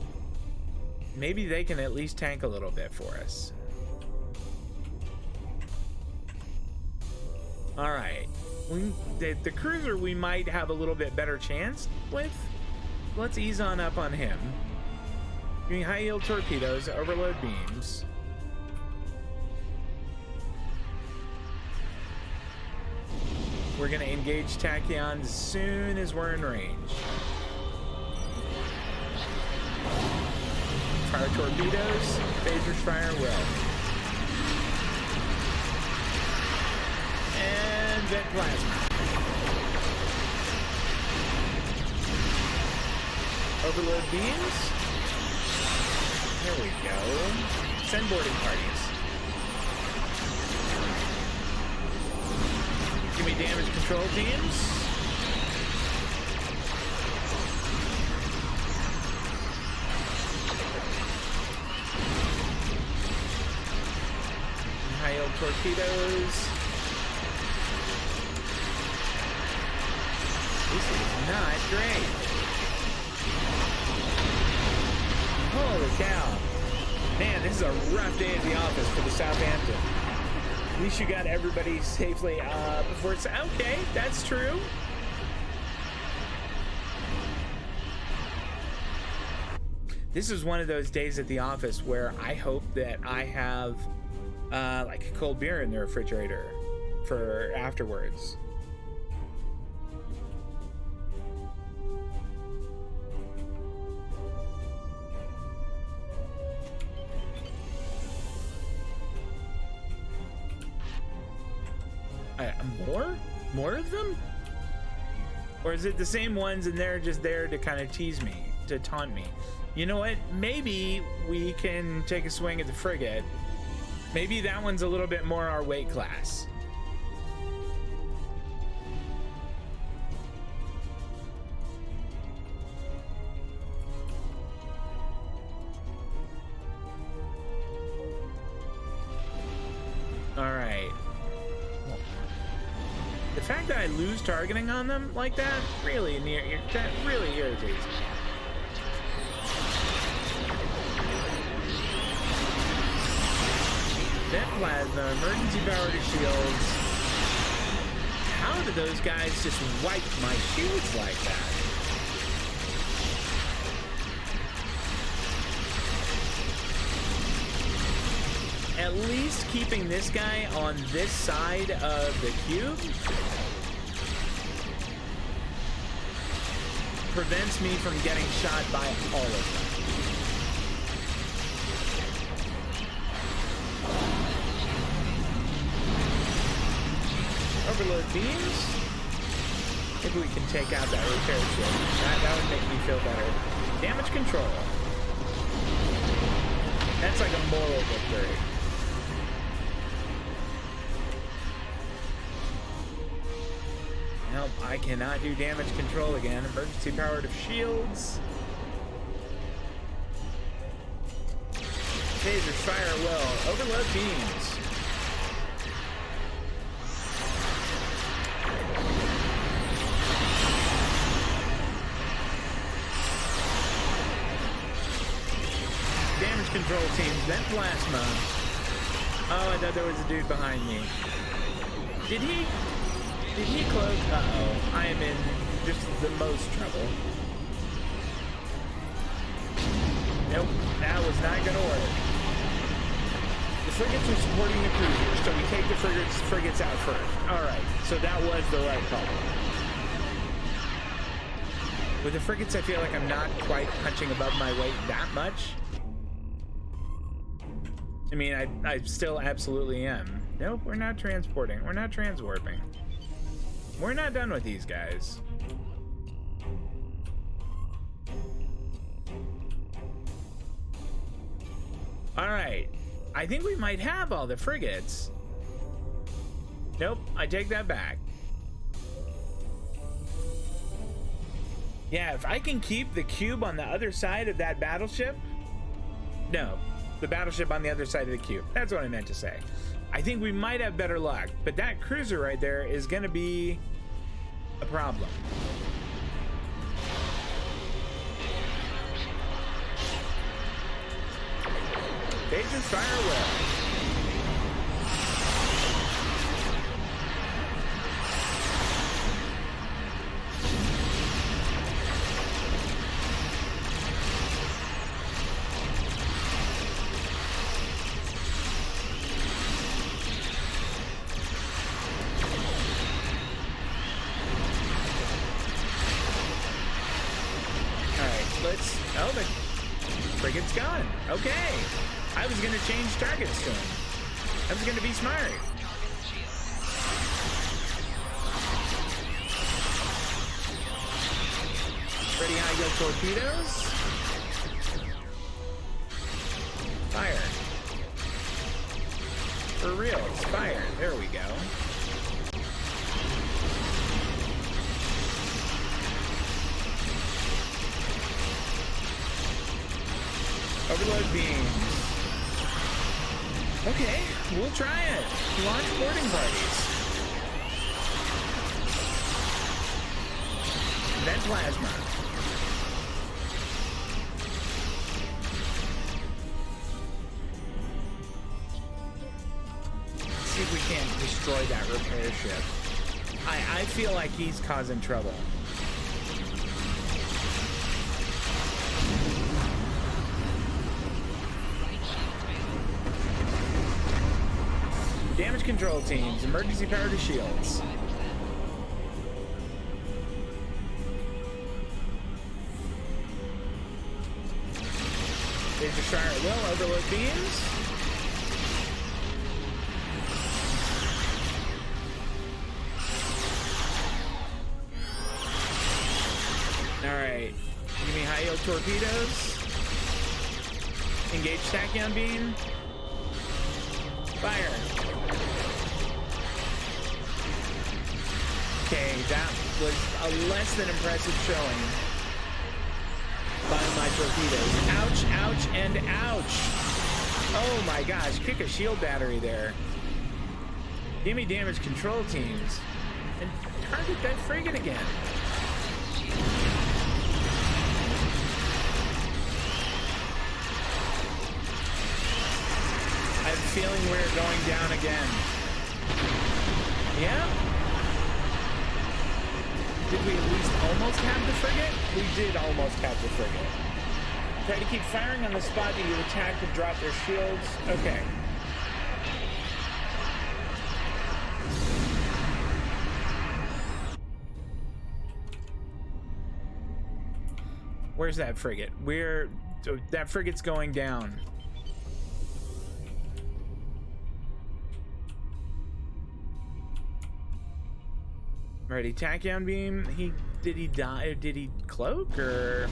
Maybe they can at least tank a little bit for us. All right, the cruiser we might have a little bit better chance with. Let's ease on up on him. Doing high yield torpedoes, overload beams. We're gonna engage tachyons as soon as we're in range. Fire torpedoes, phasers fire will. And vent plasma. Overload beams. There we go. Send boarding parties. Give me damage control teams. High yield torpedoes. This is not great. Holy cow. Man, this is a rough day at the office for the Southampton. At least you got everybody safely before it's... Okay, that's true. This is one of those days at the office where I hope that I have like a cold beer in the refrigerator for afterwards. More of them? Or is it the same ones and they're just there to kind of tease me, to taunt me? You know what? Maybe we can take a swing at the frigate. Maybe that one's a little bit more our weight class. All right. The fact that I lose targeting on them like that really irritates me. Vent plasma, emergency power to shields. How did those guys just wipe my shields like that? At least keeping this guy on this side of the cube prevents me from getting shot by all of them. Overload beams. Maybe we can take out that repair ship. That would make me feel better. Damage control. That's like a moral victory. Nope, I cannot do damage control again. Emergency powered of shields. Phasers fire at will. Overload beams. Damage control teams, then plasma. Oh, I thought there was a dude behind me. Did he cloak? Uh-oh. I am in just the most trouble. Nope, that was not gonna work. The frigates are supporting the cruisers, so we take the frigates out first. Alright, so that was the right call. With the frigates, I feel like I'm not quite punching above my weight that much. I mean, I still absolutely am. Nope, we're not transporting. We're not transwarping. We're not done with these guys. Alright. I think we might have all the frigates. Nope, I take that back. Yeah, if I can keep the cube on the other side of that battleship... No, the battleship on the other side of the cube. That's what I meant to say. I think we might have better luck, but that cruiser right there is going to be a problem. Phasers fire well. Oh, the frigate's gone. Okay. I was going to change targets to him. I was going to be smart. Ready high-yield torpedoes. Fire. For real, it's fire. There we go. Overload beams. Okay, we'll try it. Launch boarding parties. Then plasma. Let's see if we can't destroy that repair ship. I feel like he's causing trouble. Damage control teams, emergency power to shields. Laser fire at will, overload beams. Alright, give me high yield torpedoes. Engage tachyon beam. Fire. Okay, that was a less than impressive showing by my torpedoes. Ouch, ouch, and ouch. Oh my gosh, kick a shield battery there. Give me damage control teams. And target that frigate again. I have a feeling we're going down again. Yeah? Did we at least almost have the frigate? We did almost have the frigate. Try to keep firing on the spot that you attack to drop their shields. Okay. Where's that frigate? That frigate's going down. Ready, tachyon beam. Did he die? Or did he cloak, or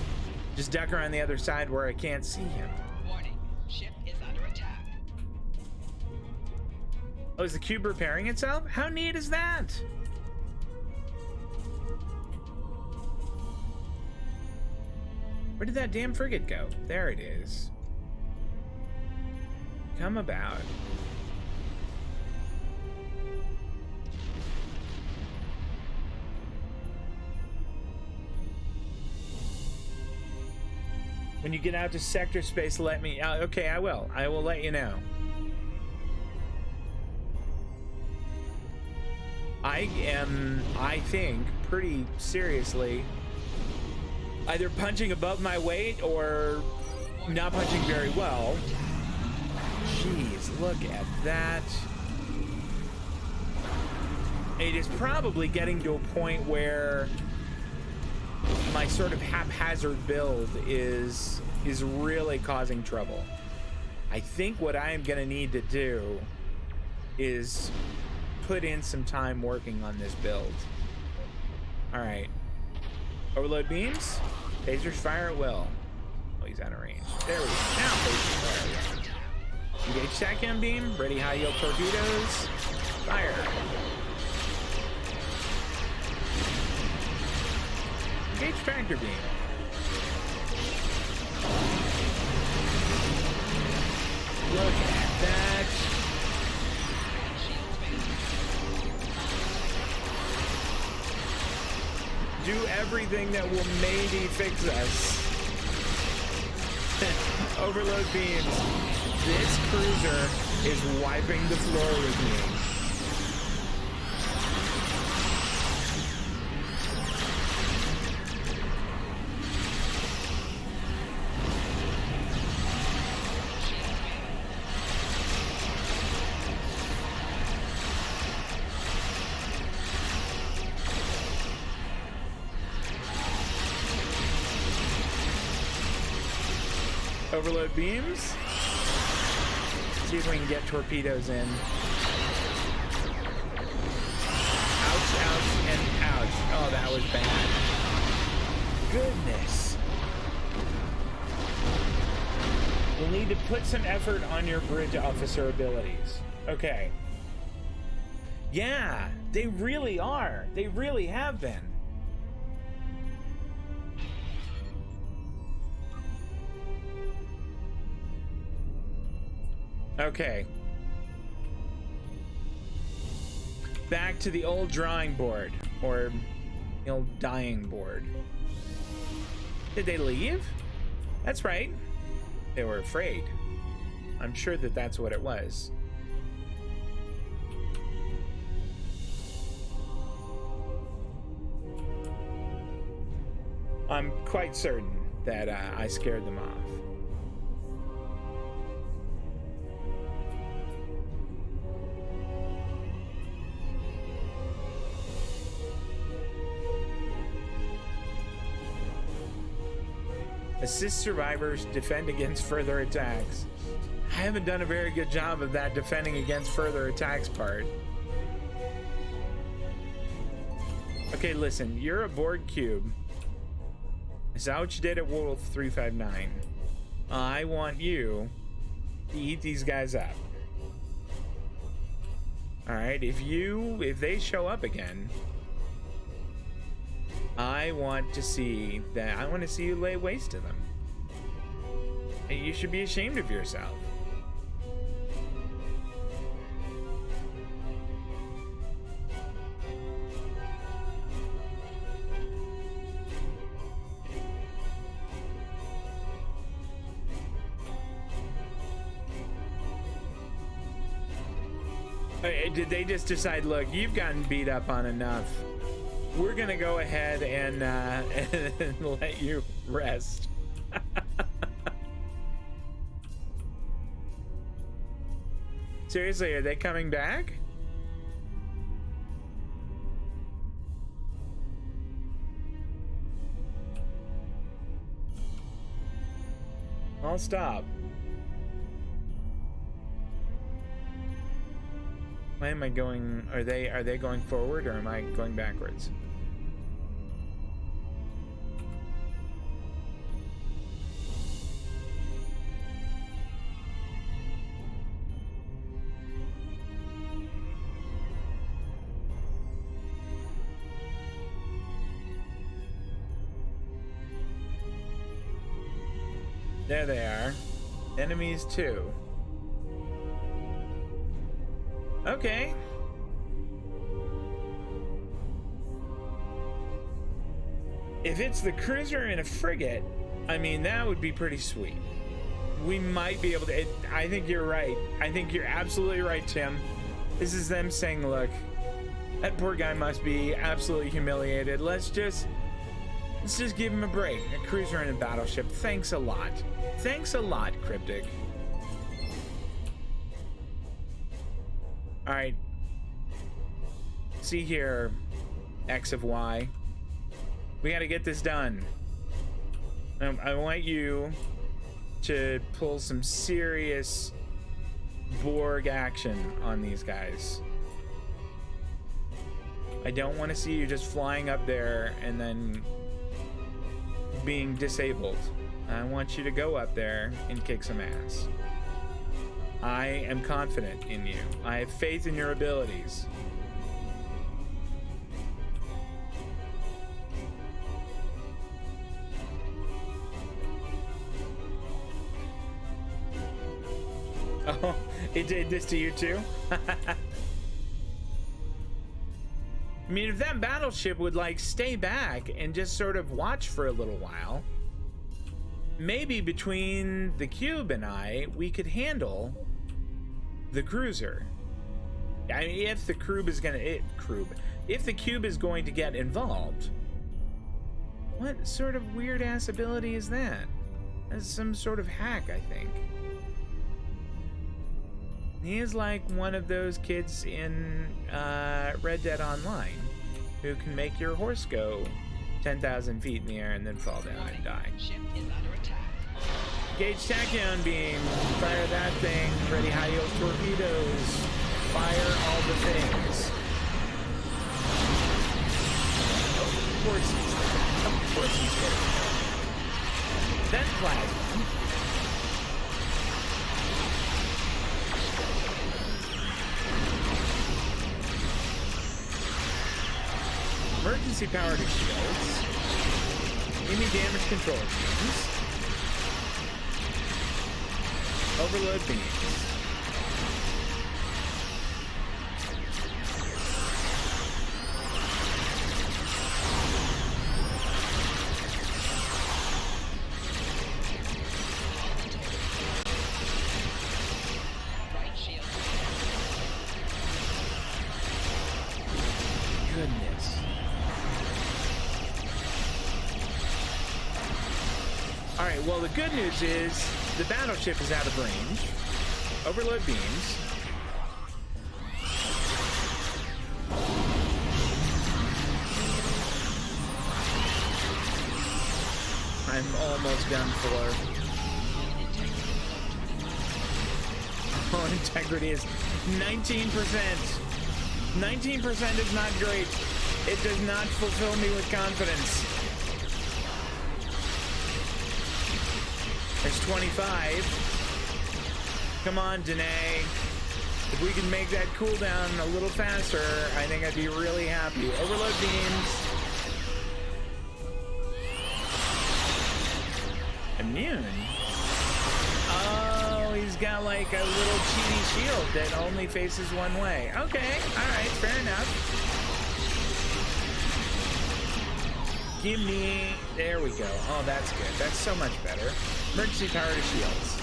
just duck around the other side where I can't see him? Warning, ship is under attack. Oh, is the cube repairing itself? How neat is that? Where did that damn frigate go? There it is. come about? When you get out to sector space, let me... okay, I will. I will let you know. I am, I think, pretty seriously either punching above my weight or not punching very well. Jeez, look at that. It is probably getting to a point where my sort of haphazard build is really causing trouble. I think what I am going to need to do is put in some time working on this build. All right. Overload beams. Phasers fire at will. Oh, he's out of range. There we go. Now phasers fire. Engage SATCOM beam. Ready high yield torpedoes. Fire. Engage tractor beam. Look at that. Do everything that will maybe fix us. Overload beams. This cruiser is wiping the floor with me. Overload beams. See if we can get torpedoes in. Ouch, ouch, and ouch. Oh, that was bad. Goodness. You'll need to put some effort on your bridge officer abilities. Okay. Yeah, they really are. They really have been. Okay. Back to the old drawing board, or the old dying board. Did they leave? That's right. They were afraid. I'm sure that that's what it was. I'm quite certain that I scared them off. Assist survivors, defend against further attacks. I haven't done a very good job of that defending against further attacks part. Okay, listen, you're a board cube. I saw what you did at Wolf 359. I want you to eat these guys up. Alright, if they show up again, I want to see you lay waste to them. And you should be ashamed of yourself. Did they just decide, look, you've gotten beat up on enough. We're gonna go ahead and let you rest. Seriously, are they coming back? I'll stop. Why am I going? Are they going forward, or am I going backwards? There they are. Enemies too. Okay. If it's the cruiser and a frigate, I mean, that would be pretty sweet. We might be able to... I think you're right. I think you're absolutely right, Tim. This is them saying, look, that poor guy must be absolutely humiliated. Let's just give him a break. A cruiser and a battleship. Thanks a lot. Thanks a lot, Cryptic. All right. See here, X of Y. We got to get this done. I want you to pull some serious Borg action on these guys. I don't want to see you just flying up there and then being disabled. I want you to go up there and kick some ass. I am confident in you. I have faith in your abilities. Oh, it did this to you too? I mean, if that battleship would like stay back and just sort of watch for a little while, maybe between the cube and I, we could handle the cruiser. I mean, if the cube is if the cube is going to get involved, what sort of weird ass ability is that? That's some sort of hack, I think. He is like one of those kids in Red Dead Online who can make your horse go 10,000 feet in the air and then fall down and die. Ship is under attack. Gauge tachyon beam. Fire that thing. Ready high yield torpedoes. Fire all the things. Of course he's there. Of course he's there. Then plasma. Emergency power to shields. Enemy damage control beams. Overload beams. Right shield. Goodness. Alright, well the good news is the battleship is out of range. Overload beams. I'm almost done for. Oh, integrity is 19%. 19% is not great. It does not fulfill me with confidence. There's 25. Come on, Danae. If we can make that cooldown a little faster, I think I'd be really happy. Overload beams. Immune? Oh, he's got like a little cheaty shield that only faces one way. Okay, alright, fair enough. Give me... There we go. Oh, that's good. That's so much better. Emergency power to shields.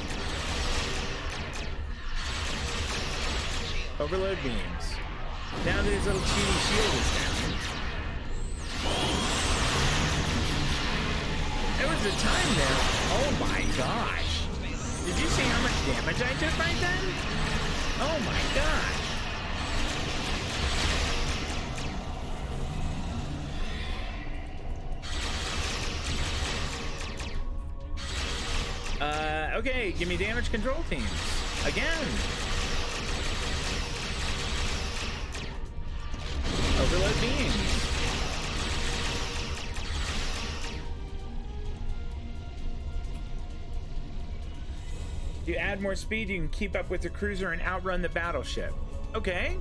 Overload beams. Now that his little cheaty shield is down. There was a time there. Oh my gosh. Did you see how much damage I took right then? Oh my gosh. Okay, give me damage control teams. Again. Overload beams. You add more speed, you can keep up with the cruiser and outrun the battleship. Okay.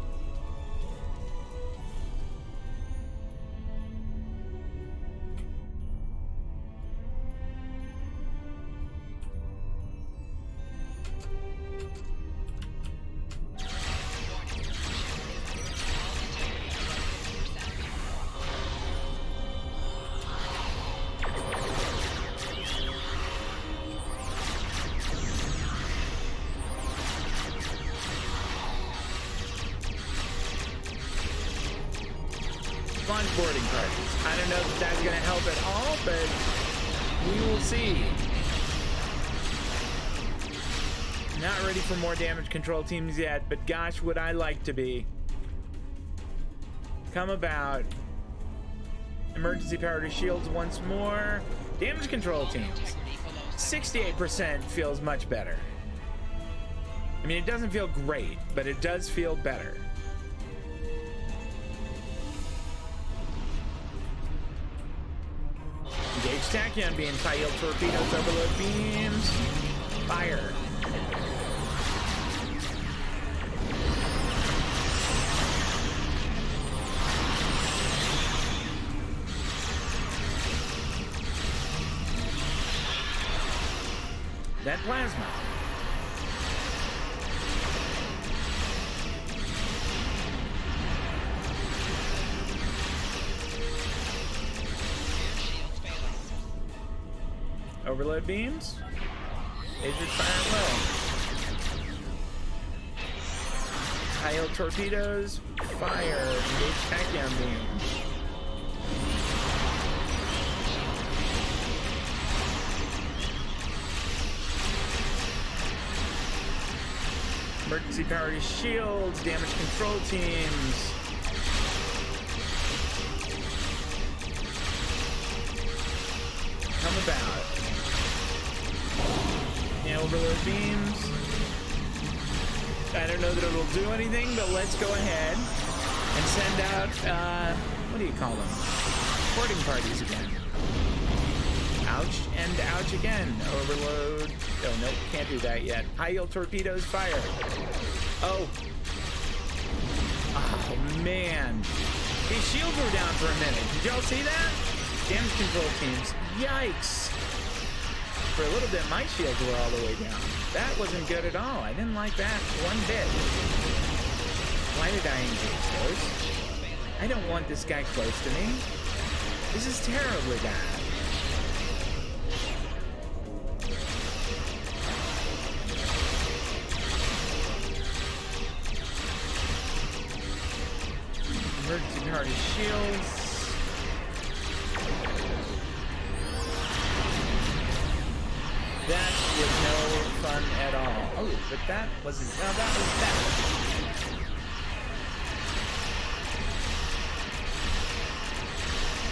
Launch boarding parties. I don't know if that's going to help at all, but we will see. Not ready for more damage control teams yet, but gosh, would I like to be. Come about. Emergency power to shields once more. Damage control teams. 68% feels much better. I mean, it doesn't feel great, but it does feel better. Engage tachyon beams, high yield torpedoes, overload beams, fire. That plasma. Overload beams. Laser fire low. High yield torpedoes. Fire. Engage tachyon beams. Emergency power to shields, damage control teams. Come about. Yeah, overload beams. I don't know that it'll do anything, but let's go ahead and send out, what do you call them? Boarding parties again. Ouch and ouch again. Overload. Oh, nope, can't do that yet. High yield torpedoes, fire. Oh. Oh, man. These shields were down for a minute. Did y'all see that? Damage control teams. Yikes. For a little bit, my shields were all the way down. That wasn't good at all. I didn't like that one bit. Why did I engage those? I don't want this guy close to me. This is terribly bad. Emergency power to shields. That was no fun at all. Oh, but that wasn't. No, that was better.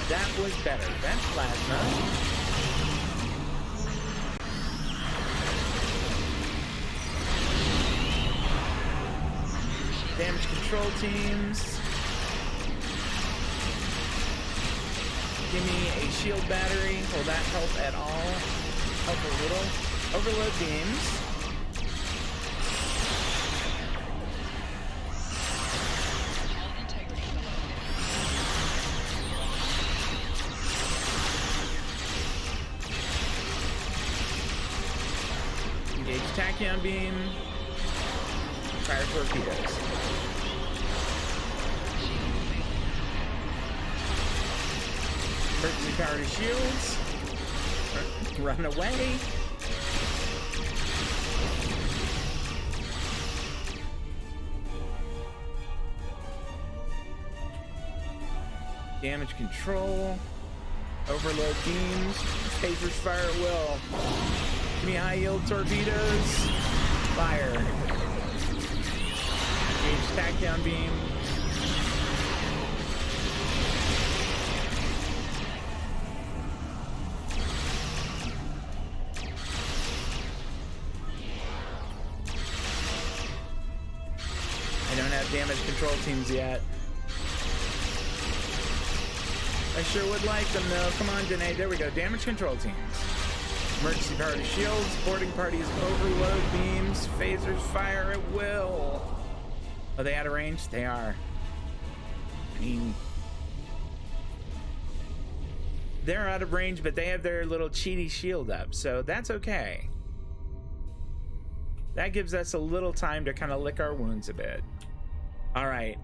That was better. That plasma. Damage control teams. Give me a shield battery. Will that help at all? Help a little. Overload beams. Engage tachyon beam. Fire torpedoes. Emergency power to shields. Run away. Damage control. Overload beams. Phasers fire at will. Give me high yield torpedoes. Fire. Engage tachyon beam. I don't have damage control teams yet. I sure would like them though. Come on, Danae. There we go. Damage control teams. Emergency power to shields. Boarding parties. Overload beams. Phasers fire at will. Are they out of range? They are. I mean, they're out of range, but they have their little cheaty shield up, so that's okay. That gives us a little time to kind of lick our wounds a bit. All right.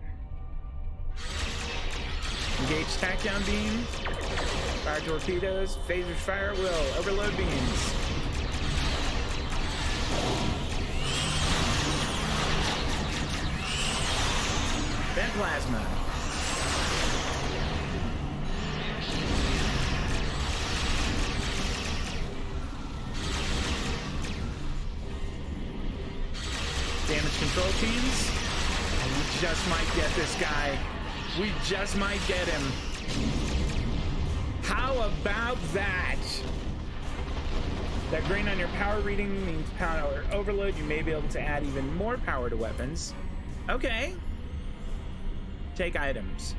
Engage tachyon beam. Fire torpedoes. Phasers fire at will. Overload beams. Vent plasma. teams. We just might get this guy. We just might get him. How about that? That green on your power reading means power overload. You may be able to add even more power to weapons. Okay. Take items.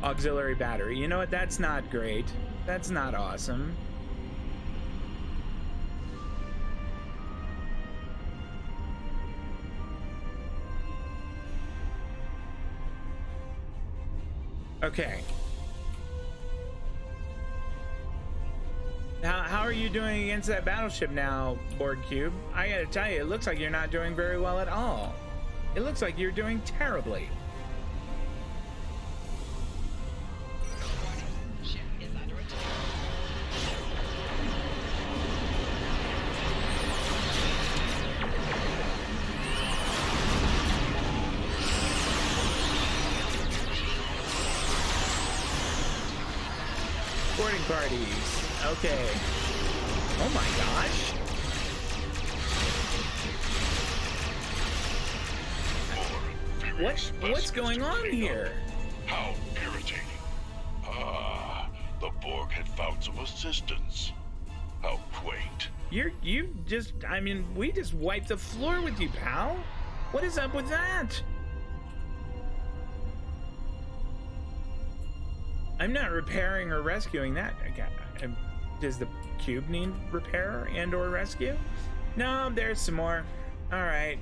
Auxiliary battery. You know what? That's not great. That's not awesome. Okay. Now, how are you doing against that battleship now, Borg Cube? I gotta tell you, it looks like you're not doing very well at all. It looks like you're doing terribly. Ship is under attack. Boarding parties. Okay. Oh my gosh. What's going on here? How irritating. Ah, the Borg had found some assistance. How quaint. We just wiped the floor with you, pal. What is up with that? I'm not repairing or rescuing that. Does the cube need repair and or rescue? No, there's some more. All right.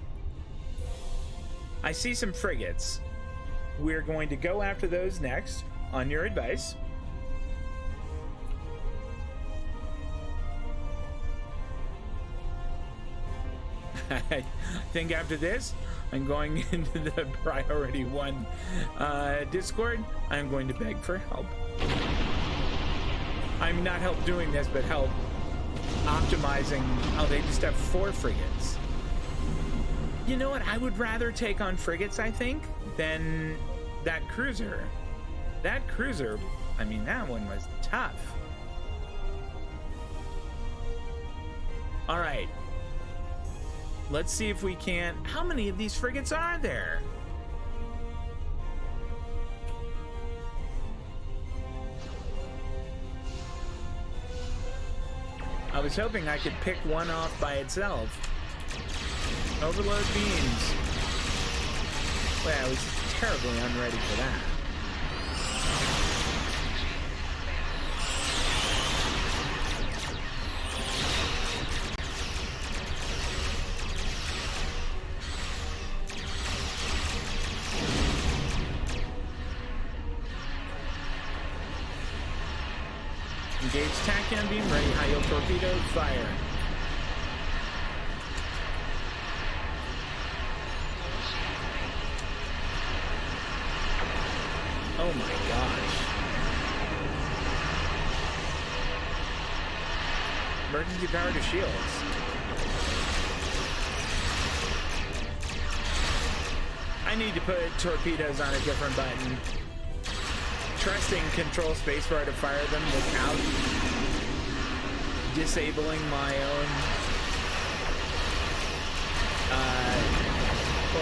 I see some frigates. We're going to go after those next, on your advice. I think after this, I'm going into the priority 1 Discord. I'm going to beg for help. I'm not help doing this, but help optimizing. Oh, they just have 4 frigates. You know what? I would rather take on frigates, I think, than that cruiser. That cruiser, I mean, that one was tough. All right. Let's see if we can. How many of these frigates are there? I was hoping I could pick one off by itself. Overload beams. Well, I was terribly unready for that. Engage tachyon beam, ready high yield torpedo, fire. Oh my gosh. Emergency power to shields. I need to put torpedoes on a different button. Trusting control spacebar to fire them without disabling my own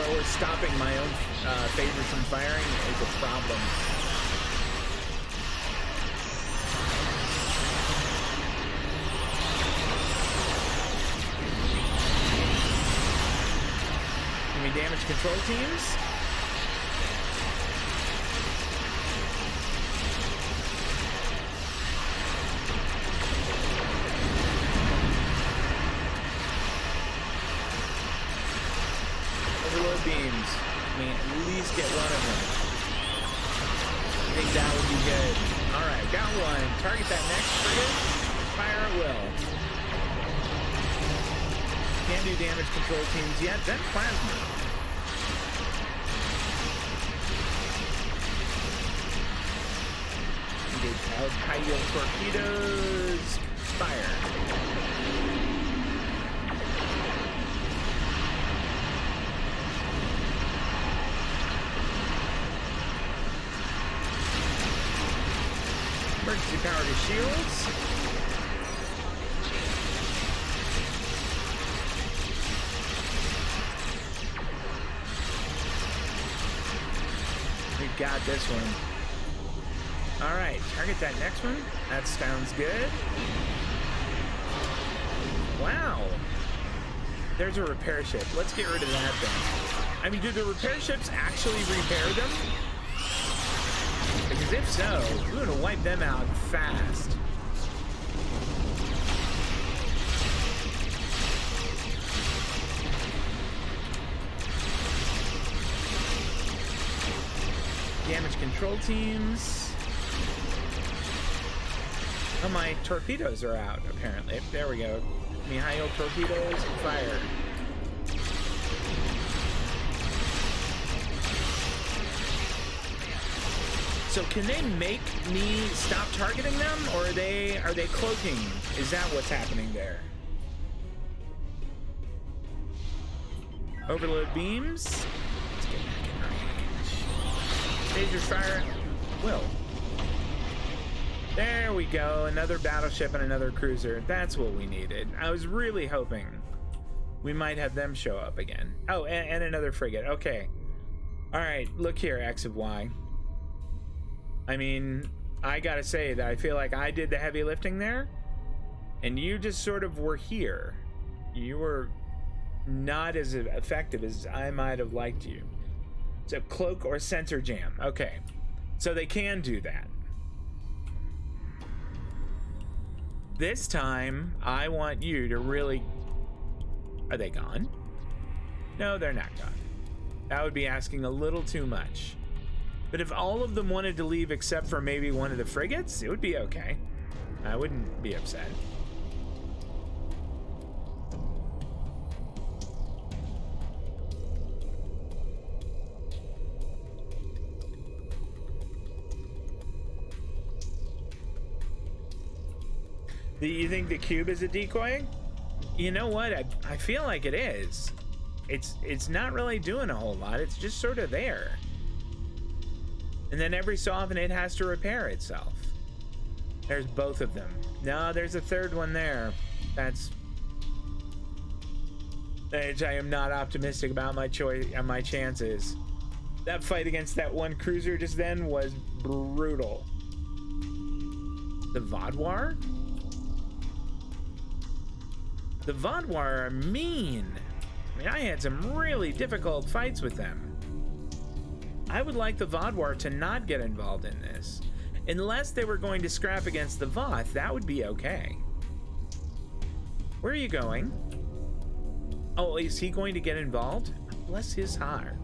or stopping my own phasers from firing is a problem. Give me damage control teams. Beams. I mean, at least get one of them. I think that would be good. Alright, got one. Target that next frigate. Fire at will. Can't do damage control teams yet. Then plasma. Engage high yield torpedoes. Fire. Emergency power to shields. We got this one. All right, target that next one. That sounds good. Wow. There's a repair ship. Let's get rid of that thing. I mean, do the repair ships actually repair them? Because if so, we're gonna wipe them out fast. Damage control teams. Oh, my torpedoes are out, apparently. There we go. Mihail torpedoes, fire. So can they make me stop targeting them, or are they cloaking? Is that what's happening there? Overload beams. Let's get back in range. Major fire. Will. There we go. Another battleship and another cruiser. That's what we needed. I was really hoping we might have them show up again. Oh, and another frigate. Okay. All right. Look here, X of Y. I mean, I gotta say that I feel like I did the heavy lifting there, and you just sort of were here. You were not as effective as I might have liked you. So cloak or sensor jam. Okay. So they can do that. This time, I want you to really... Are they gone? No, they're not gone. That would be asking a little too much. But if all of them wanted to leave except for maybe one of the frigates, it would be okay. I wouldn't be upset. Do you think the cube is a decoy? You know what? I feel like it is. It's not really doing a whole lot. It's just sort of there. And then every so often it has to repair itself. There's both of them. No, there's a third one there. That's... I am not optimistic about my chances. That fight against that one cruiser just then was brutal. The Vodwar? The Vodwar are mean. I mean, I had some really difficult fights with them. I would like the Vodwar to not get involved in this. Unless they were going to scrap against the Voth, that would be okay. Where are you going? Oh, is he going to get involved? Bless his heart.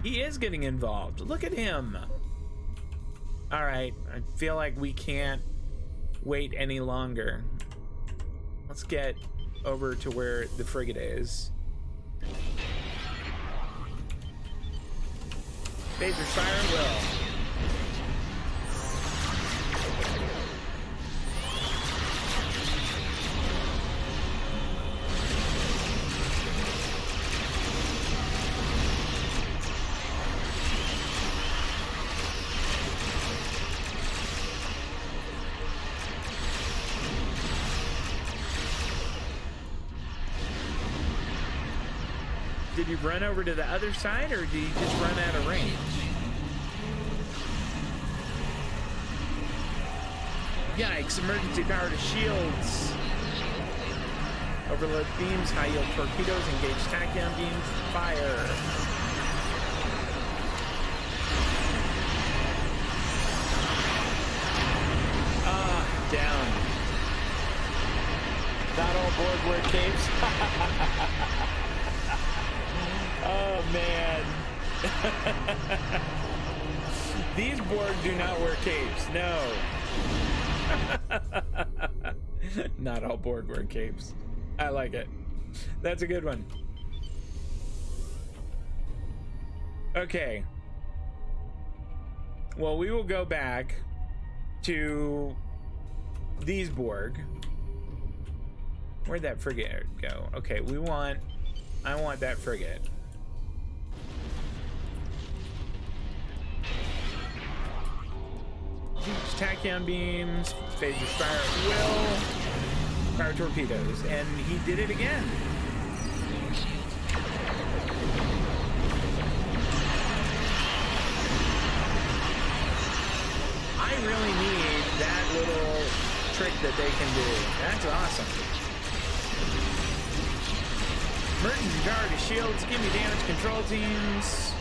He is getting involved. Look at him. All right, I feel like we can't wait any longer. Let's get over to where the frigate is. Phaser fire will. Did you run over to the other side, or did you just run out of range? Yikes, emergency power to shields. Overload beams, high yield torpedoes, engage tachyon beams, fire. Down. Not all Borg wear capes. Oh man. These Borg do not wear capes, no. Not all Borg wear capes. I like it. That's a good one. Okay. Well, we will go back to these Borg. Where'd that frigate go? Okay, I want that frigate. Huge tachyon beams, phaser fire at will, fire torpedoes, and he did it again. I really need that little trick that they can do. That's awesome. Emergency power to shields, give me damage control teams.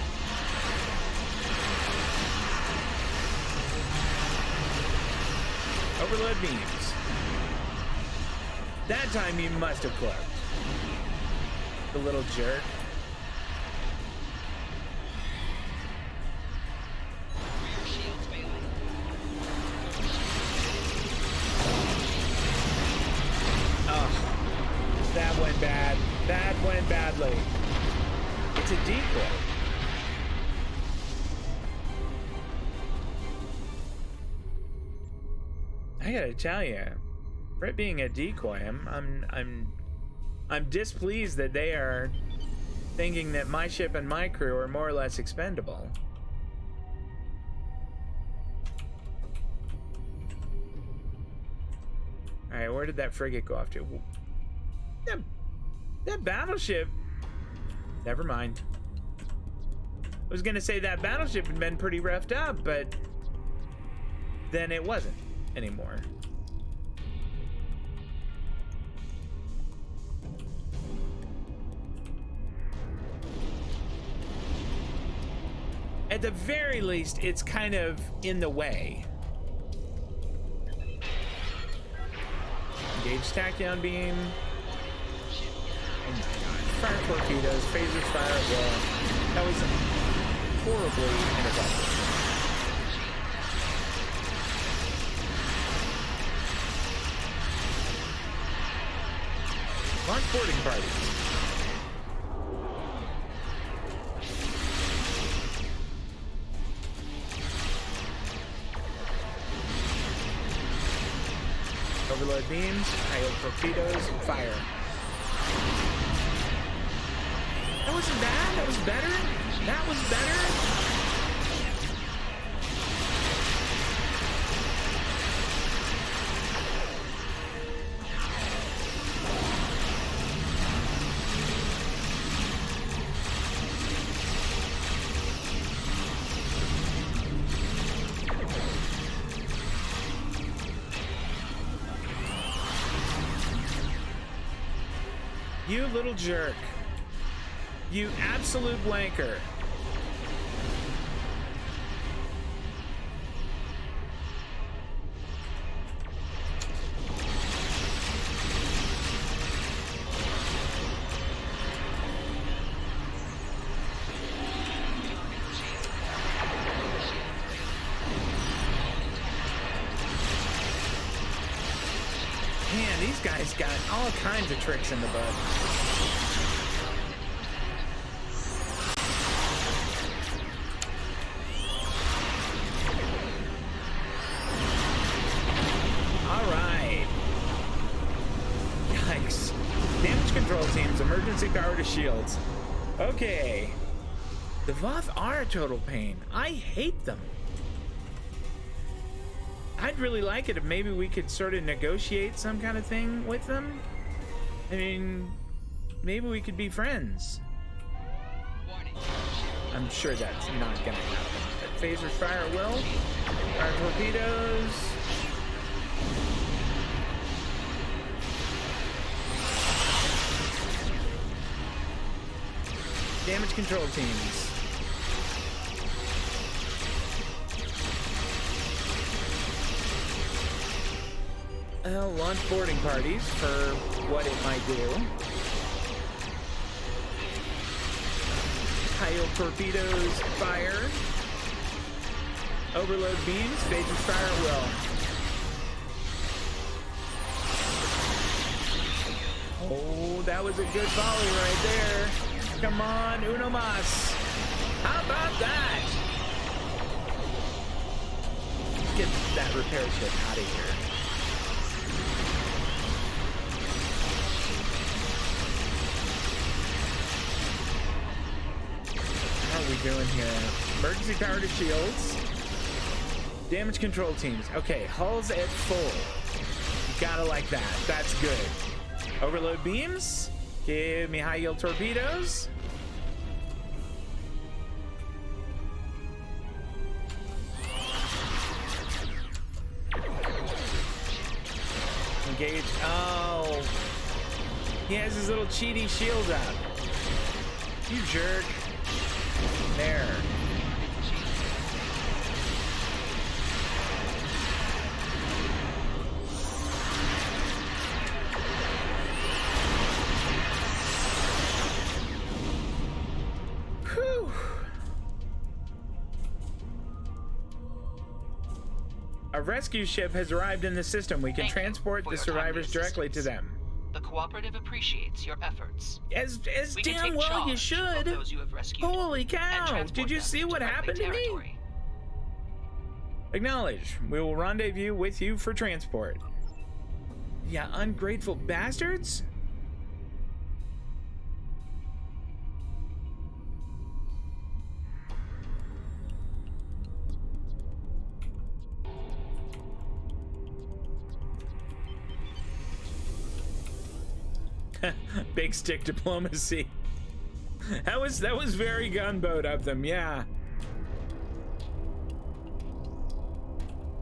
Overload beams. That time you must have cloaked. The little jerk. Oh, that went bad. That went badly. It's a decoy. I gotta tell you, for it being a decoy, I'm displeased that they are thinking that my ship and my crew are more or less expendable. All right, where did that frigate go off to? That battleship. Never mind. I was gonna say that battleship had been pretty roughed up, but then it wasn't anymore. At the very least, it's kind of in the way. Engage tachyon beam. Oh my god. Fire torpedoes, phasers fire at will. That was horribly ineffective. Launch boarding parties. Overload beams, high torpedoes, fire. That wasn't bad. That was better. That was better. You little jerk. You absolute blanker. Man, these guys got all kinds of tricks in the bud. All right. Yikes. Damage control teams, emergency power to shields. Okay. The Voth are a total pain. I hate them. I'd really like it if maybe we could sort of negotiate some kind of thing with them. I mean, maybe we could be friends. I'm sure that's not gonna happen. But phasers fire at will. Fire torpedoes. Damage control teams. Launch boarding parties for what it might do. High torpedoes, fire. Overload beams, phasers fire at will. Oh, that was a good volley right there. Come on, uno mas. How about that? Get that repair ship out of here. How are we doing here? Emergency power to shields. Damage control teams. Okay, hulls at full. You gotta like that. That's good. Overload beams. Give me high yield torpedoes. Engage. Oh. He has his little cheaty shield up. You jerk. There. Whew. A rescue ship has arrived in the system. We can Thank you transport for the your survivors timely directly to assistance. them. The Cooperative appreciates your efforts. As We can damn take well charge you of should. those you have rescued Holy and cow! transport Did you them see what friendly happened to me? territory. Acknowledge. We will rendezvous with you for transport. Yeah, ungrateful bastards. Big stick diplomacy. That was very gunboat of them, yeah.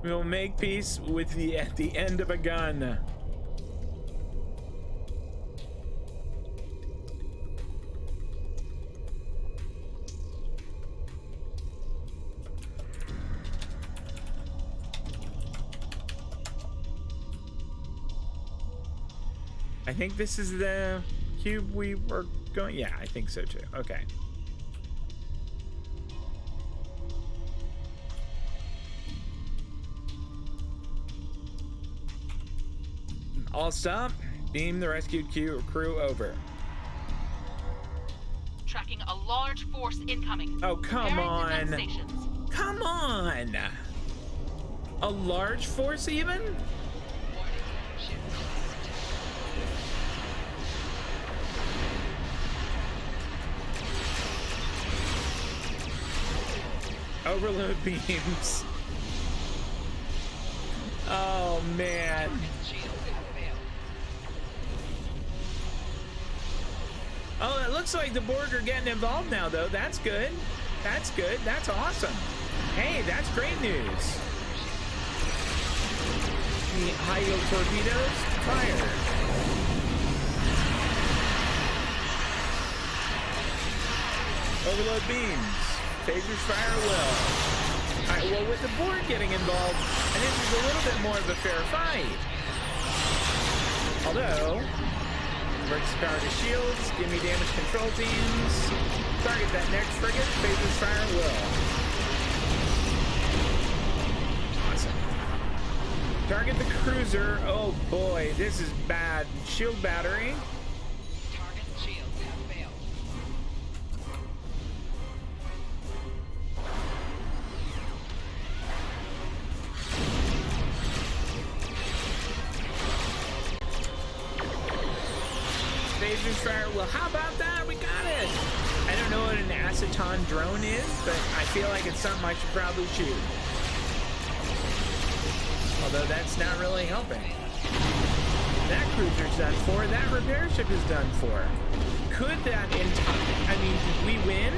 We will make peace with the at the end of a gun. I think this is the cube we were going. Yeah, I think so too. Okay. All stop. Beam the rescued crew over. Tracking a large force incoming. Oh, come Preparing on. defense stations. Come on. A large force even? Warning, ship Overload beams. Oh man. shield have failed. Oh, it looks like the Borg are getting involved now, though. That's good. That's good. That's awesome. Hey, that's great news. The high yield torpedoes, fire. Overload beams. Phasers fire well. Alright, well, with the Borg getting involved, I think there's a little bit more of a fair fight. Although, emergency power to shields, give me damage control teams. Target that next frigate, phasers fire will. Awesome. Target the cruiser. Oh boy, this is bad. Shield battery. Target shields have failed. Phasers fire. Well, how about that? We got it. I don't know what an aceton drone is, but I feel like it's something I should probably shoot. Although that's not really helping. That cruiser's done for. That repair ship is done for. Could that I mean, did we win?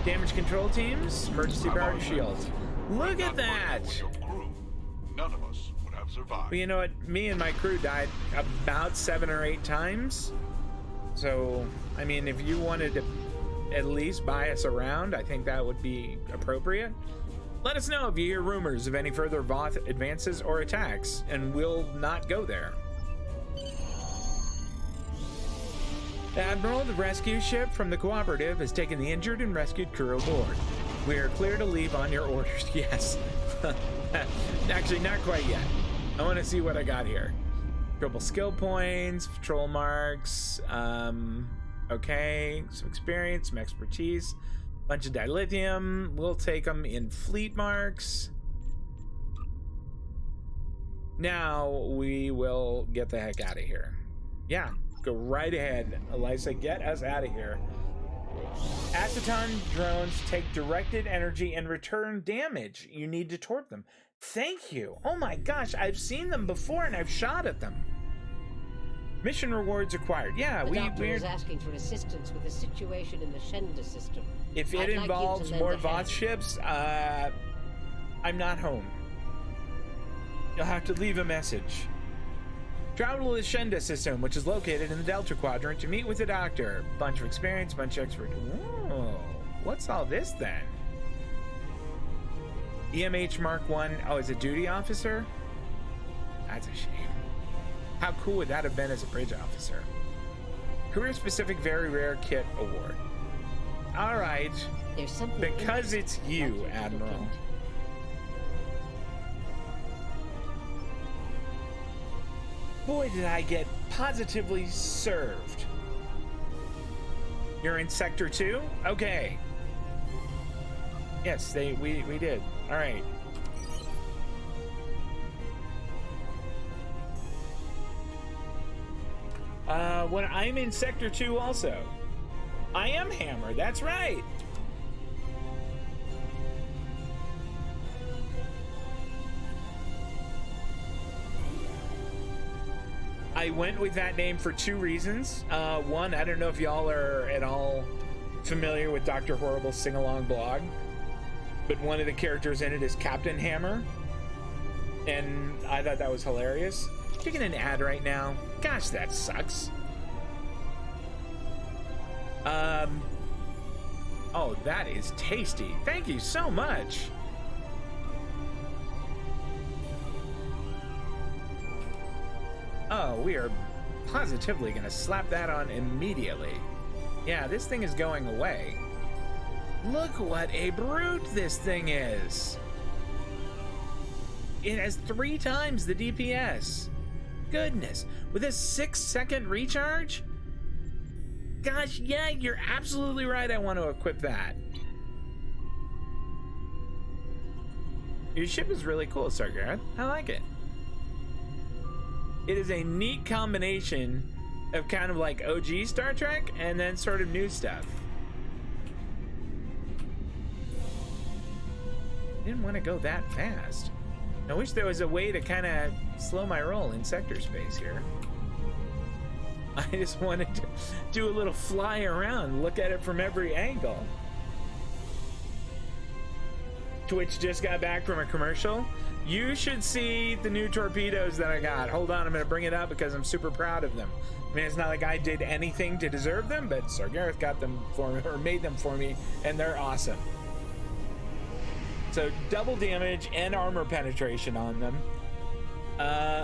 Damage control teams, emergency power shields. Look at that. With your crew, none of us would have survived. Well, you know what? Me and my crew died about 7 or 8 times. So, I mean, if you wanted to at least buy us around, I think that would be appropriate. Let us know if you hear rumors of any further Voth advances or attacks, and we'll not go there. Admiral, the rescue ship from the Cooperative has taken the injured and rescued crew aboard. We are clear to leave on your orders. Yes. Actually, not quite yet. I want to see what I got here. Triple skill points, patrol marks, okay, some experience, some expertise, bunch of dilithium. We'll take them in fleet marks. Now we will get the heck out of here. Yeah, go right ahead, Eliza. Get us out of here. Aceton drones take directed energy and return damage. You need to torp them. Thank you. Oh my gosh, I've seen them before and I've shot at them. Mission rewards acquired. Yeah, the doctor we're is asking for assistance with the situation in the Shenda system. if it I'd like you involves to lend more a Voth hand. ships, I'm not home. You'll have to leave a message. Travel to the Shenda system, which is located in the Delta Quadrant, to meet with the doctor. Bunch of experience, bunch of expert. Whoa, what's all this then? EMH Mark 1. Oh, is a duty officer? That's a shame. How cool would that have been as a bridge officer? Career specific very rare kit award. All right. There's something Because it's you, interesting about Admiral. your Boy, did I get positively served. You're in Sector 2? Okay. Yes, we did. All right. When I'm in Sector 2 also. I am Hammer, that's right. I went with that name for two reasons. One, I don't know if y'all are at all familiar with Dr. Horrible's sing-along blog, but one of the characters in it is Captain Hammer, and I thought that was hilarious. Taking an ad right now. Gosh, that sucks. Oh, that is tasty. Thank you so much. Oh, we are positively gonna slap that on immediately. Yeah, this thing is going away. Look what a brute this thing is. It has 3 times the DPS. Goodness, with a 6-second recharge? Gosh, yeah, you're absolutely right. I want to equip that. Your ship is really cool, Sargeras. I like it. It is a neat combination of kind of like OG Star Trek and then sort of new stuff. Didn't want to go that fast. I wish there was a way to kind of slow my roll in sector space here. I just wanted to do a little fly around, look at it from every angle. Twitch just got back from a commercial. You should see the new torpedoes that I got. Hold on, I'm gonna bring it up because I'm super proud of them. I mean, it's not like I did anything to deserve them, but Sargeras got them for me, or made them for me, and they're awesome. So double damage and armor penetration on them.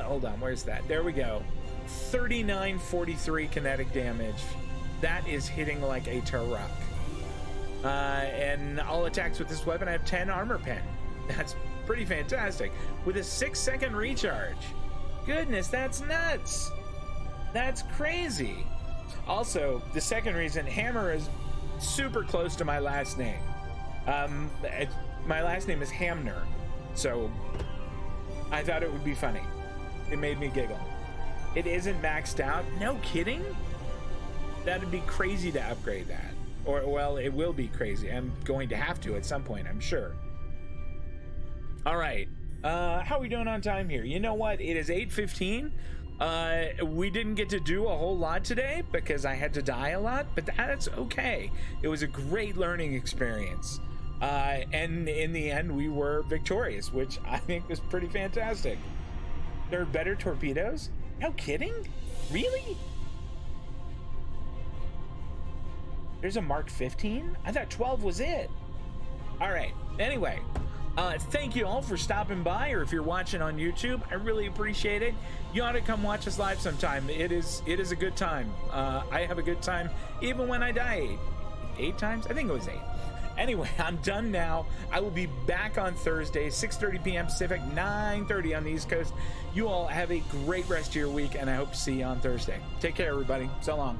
Hold on, where's that? There we go. 3943 kinetic damage. That is hitting like a truck. And all attacks with this weapon, I have 10 armor pen. That's pretty fantastic. With a 6-second recharge. Goodness, that's nuts. That's crazy. Also, the second reason, Hammer is super close to my last name. My last name is Hamner, so I thought it would be funny. It made me giggle. It isn't maxed out. No kidding? That'd be crazy to upgrade that. Or, well, it will be crazy. I'm going to have to at some point, I'm sure. All right. How are we doing on time here? You know what? It is 8:15. We didn't get to do a whole lot today because I had to die a lot, but that's okay. It was a great learning experience. And in the end, we were victorious, which I think was pretty fantastic. There are better torpedoes? No kidding? Really? There's a Mark 15? I thought 12 was it. All right. Anyway, thank you all for stopping by, or if you're watching on YouTube, I really appreciate it. You ought to come watch us live sometime. It is a good time. I have a good time even when I die 8 times. I think it was 8. Anyway, I'm done now. I will be back on Thursday, 6:30 p.m. Pacific, 9:30 on the East Coast. You all have a great rest of your week, and I hope to see you on Thursday. Take care, everybody. So long.